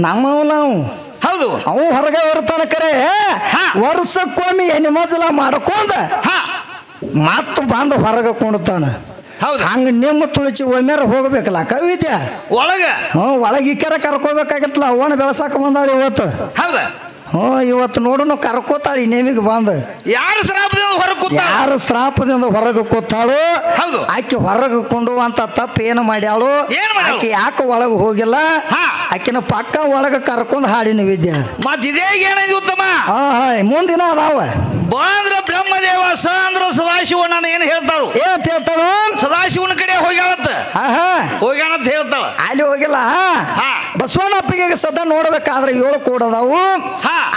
Speaker 1: ನಮ್ಮವ್ ನಾವು.
Speaker 2: ಹೌದು.
Speaker 1: ಅವು ಹೊರಗ ಇರ್ತಾನ ಕರೆ ವರ್ಷಕ್ಕೊಮ್ಮೆ ಎಣ್ಣೆ ಮಜಲ ಮಾಡ್ಕೊಂಡ ಮತ್ತ ಬಂದು ಹೊರಗ ಕೊಂಡ್ತಾನ. ಹಂಗ ನಿಮ್ಮ ತುಳಸಿ ಒಮ್ಮೆರ ಹೋಗ್ಬೇಕಲ್ಲ ಕವಿದ್ಯಾ
Speaker 2: ಒಳಗ.
Speaker 1: ಒಳಗಿಕ್ಕಾರ ಕರ್ಕೋಬೇಕಾಗಿತ್ತಲ್ಲ. ಅವನ ಬೆಳಸಾಕ ಬಂದಾಳ ಇವತ್ತು.
Speaker 2: ಹೌದಾ?
Speaker 1: ಇವತ್ತು ನೋಡೋಣ ಕರ್ಕೋತಾಳಿ ನೇಮಿಗೆ ಬಂದ.
Speaker 2: ಯಾರು ಶ್ರಾಪದಿಂದ ಹೊರಗೆ
Speaker 1: ಯಾರು ಶ್ರಾಪದಿಂದ ಹೊರಗೆ ಕೂತಾಳು ಆಕೆ ಹೊರಗೆ ಕೊಂಡುವಂತ ತಪ್ಪು ಏನು ಮಾಡ್ಯಾಳು? ಆಕೆ ಯಾಕೆ ಒಳಗೆ ಹೋಗಿಲ್ಲ? ಆಕಿನ ಪಕ್ಕ ಒಳಗೆ ಕರ್ಕೊಂಡು ಹಾಡಿನ ವಿದ್ಯೆ.
Speaker 2: ಮತ್ ಇದೇ ಏನಿದೆ ಉತ್ತಮ?
Speaker 1: ಮುಂದಿನ ಅದಾವ
Speaker 2: ಬಾ ಅಂದ್ರ ಬ್ರಹ್ಮದೇವ, ಸ ಅಂದ್ರ ಸದಾಶಿವ. ನಾನು ಏನು ಹೇಳ್ತಾಳು?
Speaker 1: ಏನಂತ ಹೇಳ್ತಾಳು?
Speaker 2: ಸದಾಶಿವನ ಕಡೆ ಹೋಗ್ಯಾಳಂತ. ಹೋಗ್ಯಾನಂತ ಹೇಳ್ತಾಳ.
Speaker 1: ಅಲ್ಲಿ ಹೋಗಿಲ್ಲ. ಬಸವಣ್ಣಪ್ಪಿಗೆ ಸದಾ ನೋಡ್ಬೇಕಾದ್ರೆ 7 ಕೋಡ್ ಅದಾವು.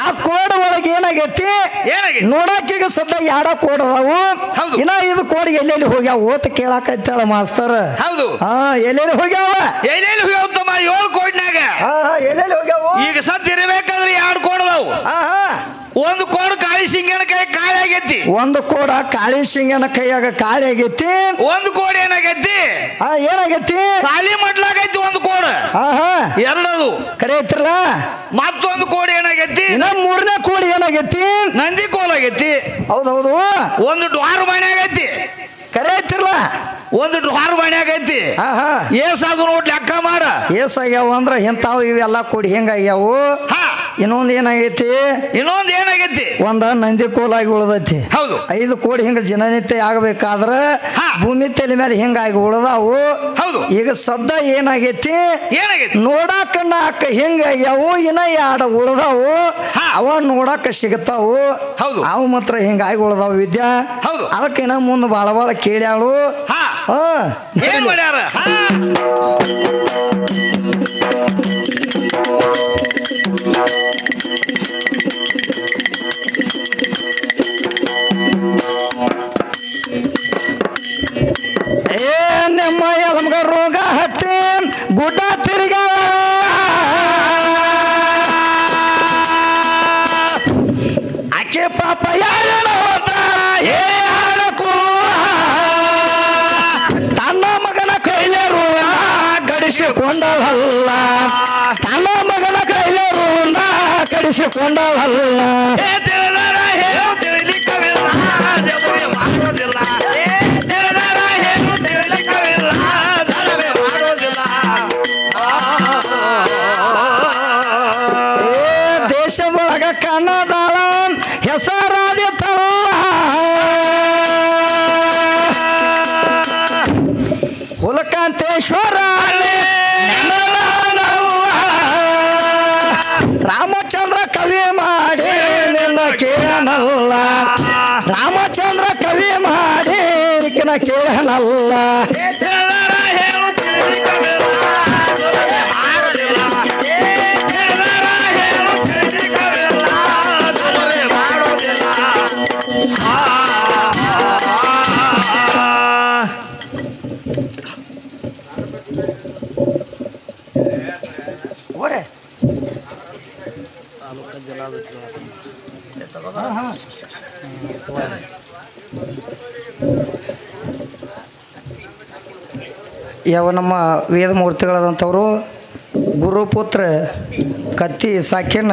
Speaker 1: ಆ ಕೋಡ್ ಒಳಗೆ ಏನಾಗೈತಿ ನೋಡಾಕಿಗೆ ಸದ್ದ 2 ಕೋಡ್ ಅದಾವು. ಇನ್ನ 5 ಕೋಡ್ ಎಲ್ಲೆಲ್ಲಿ ಹೋಗ್ಯಾವ ಓತ್ ಕೇಳಾಕೈತಾಳ ಮಾಸ್ತರ್.
Speaker 2: ಹೌದು.
Speaker 1: ಎಲ್ಲೆಲ್ಲಿ ಹೋಗ್ಯಾವ?
Speaker 2: ಎಲ್ಲೆಲ್ಲಿ ಹೋಗ್ಯಾವ ತಮ್ಮ? 7 ಕೋಡ್ನಾಗ
Speaker 1: ಎಲ್ಲೆಲ್ಲಿ ಹೋಗ್ಯಾವ?
Speaker 2: ಈಗ ಸತ್ ಇರಬೇಕಾದ್ರೆ 2 ಕೋಡ್ ಅದಾವು. ಒಂದು ಕೋಡ್ ಕಾಳಿ ಸಿಂಗನ ಕೈ ಕಾಳಿ ಆಗೈತಿ.
Speaker 1: ಒಂದು ಕೋಡ ಕಾಳಿ ಸಿಂಗನ ಕೈಯಾಗ ಕಾಳಿ ಆಗೈತಿ.
Speaker 2: ಒಂದು ಕೋಡ್ ಏನಾಗೈತಿ?
Speaker 1: ಏನಾಗೈತಿ?
Speaker 2: ಸಾಲಿ ಮಡ್ಲಾಗೈತಿ. ಒಂದು ಕೋಡ್ ಎರಡದು
Speaker 1: ಕರೆ ಐತ್ರಲ್ಲ.
Speaker 2: ಮತ್ತೊಂದು ಕೋಡ್ ಏನಾಗೈತಿ?
Speaker 1: ಇನ್ನ 3ನೇ ಕೋಡ್ ಏನಾಗೈತಿ?
Speaker 2: ನಂದಿ ಕೋಲ್ ಆಗೈತಿ.
Speaker 1: ಹೌದೌದು.
Speaker 2: ಒಂದು ಡ್ವಾರ್ ಬಾಣೆ ಆಗೈತಿ.
Speaker 1: ಕರೆ ಐತ್ರಲ್ಲ.
Speaker 2: ಒಂದು ಡ್ವಾರ್ ಬಾಣೆ ಆಗೈತಿ. ಏಸಾದ್ರು ನೋಡ್ ಲೆಕ್ಕ ಮಾಡ.
Speaker 1: ಏಸಾಗ್ಯಾವ ಅಂದ್ರ ಇಂತಾವ್ ಇವೆಲ್ಲ ಕೂಡಿ ಹೆಂಗಾಗ್ಯಾವು? ಇನ್ನೊಂದು ಏನಾಗೈತಿ?
Speaker 2: ಇನ್ನೊಂದು ಏನಾಗೈತಿ?
Speaker 1: ಒಂದ ನಂದಿ ಕೋಲಾಗಿ ಉಳ್ದೈತಿ.
Speaker 2: ಹೌದು.
Speaker 1: 5 ಕೋಡಿ ಹಿಂಗ ಜನನಿತ್ಯ ಆಗಬೇಕಾದ್ರ ಭೂಮಿ ತಲೆ ಮೇಲೆ ಹಿಂಗಾಗಿ ಉಳ್ದಾವು.
Speaker 2: ಹೌದು.
Speaker 1: ಈಗ ಸದ್ದ ಏನಾಗೈತಿ?
Speaker 2: ಏನಾಗೈತಿ?
Speaker 1: ನೋಡಾಕ 4 ಹಿಂಗಾಗ್ಯಾವು. ಇನ್ನ 2 ಉಳ್ದಾವು. ಅವ ನೋಡಾಕ ಸಿಗತಾವು.
Speaker 2: ಹೌದು.
Speaker 1: ಅವು ಮಾತ್ರ ಹಿಂಗಾಗಿ ಉಳ್ದಾವು ವಿದ್ಯಾ.
Speaker 2: ಹೌದು.
Speaker 1: ಅದಕ್ಕೆ ಇನ್ನ ಮುಂದೆ ಬಾಳ ಬಾಳ ಕೇಳ್ಯಾಳು.
Speaker 2: ಏನ್ ಮಾಡ್ಯಾರ?
Speaker 1: ನಮ್ಮ ಎಲಮ್ಗ ರೋಗ ಹತ್ತಿ ಗುಡ್ಡ ತಿರುಗ ಆಕೆ ಪಾಪ ತನ್ನ ಮಗನ ಕೈಲೆ ಋಣ ಕಡಿಸಿಕೊಂಡಳಲ್ಲ. ತನ್ನ ಮಗನ ಕೈಲೆ ಋಣ ಕಡಿಸಿಕೊಂಡಳಲ್ಲ. ದೇಶದೊಳಗ ಕನ್ನಡಾಳ ಹೆಸರಾದಿತ್ತಲ್ಲ. ಹುಲಕಾಂತೇಶ್ವರ ರಾಮಚಂದ್ರ ಕವಿ ಮಾಡಿ ನಿನ್ನ ಕೇಳನಲ್ಲ. ರಾಮಚಂದ್ರ ಕವಿ ಮಾಡಿ ನಿನ್ನ ಕೇಳನಲ್ಲ. ಯಾವ ನಮ್ಮ ವೇದಮೂರ್ತಿಗಳಾದಂಥವರು ಗುರುಪುತ್ರ ಕತ್ತಿ ಸಾಕ್ಯನ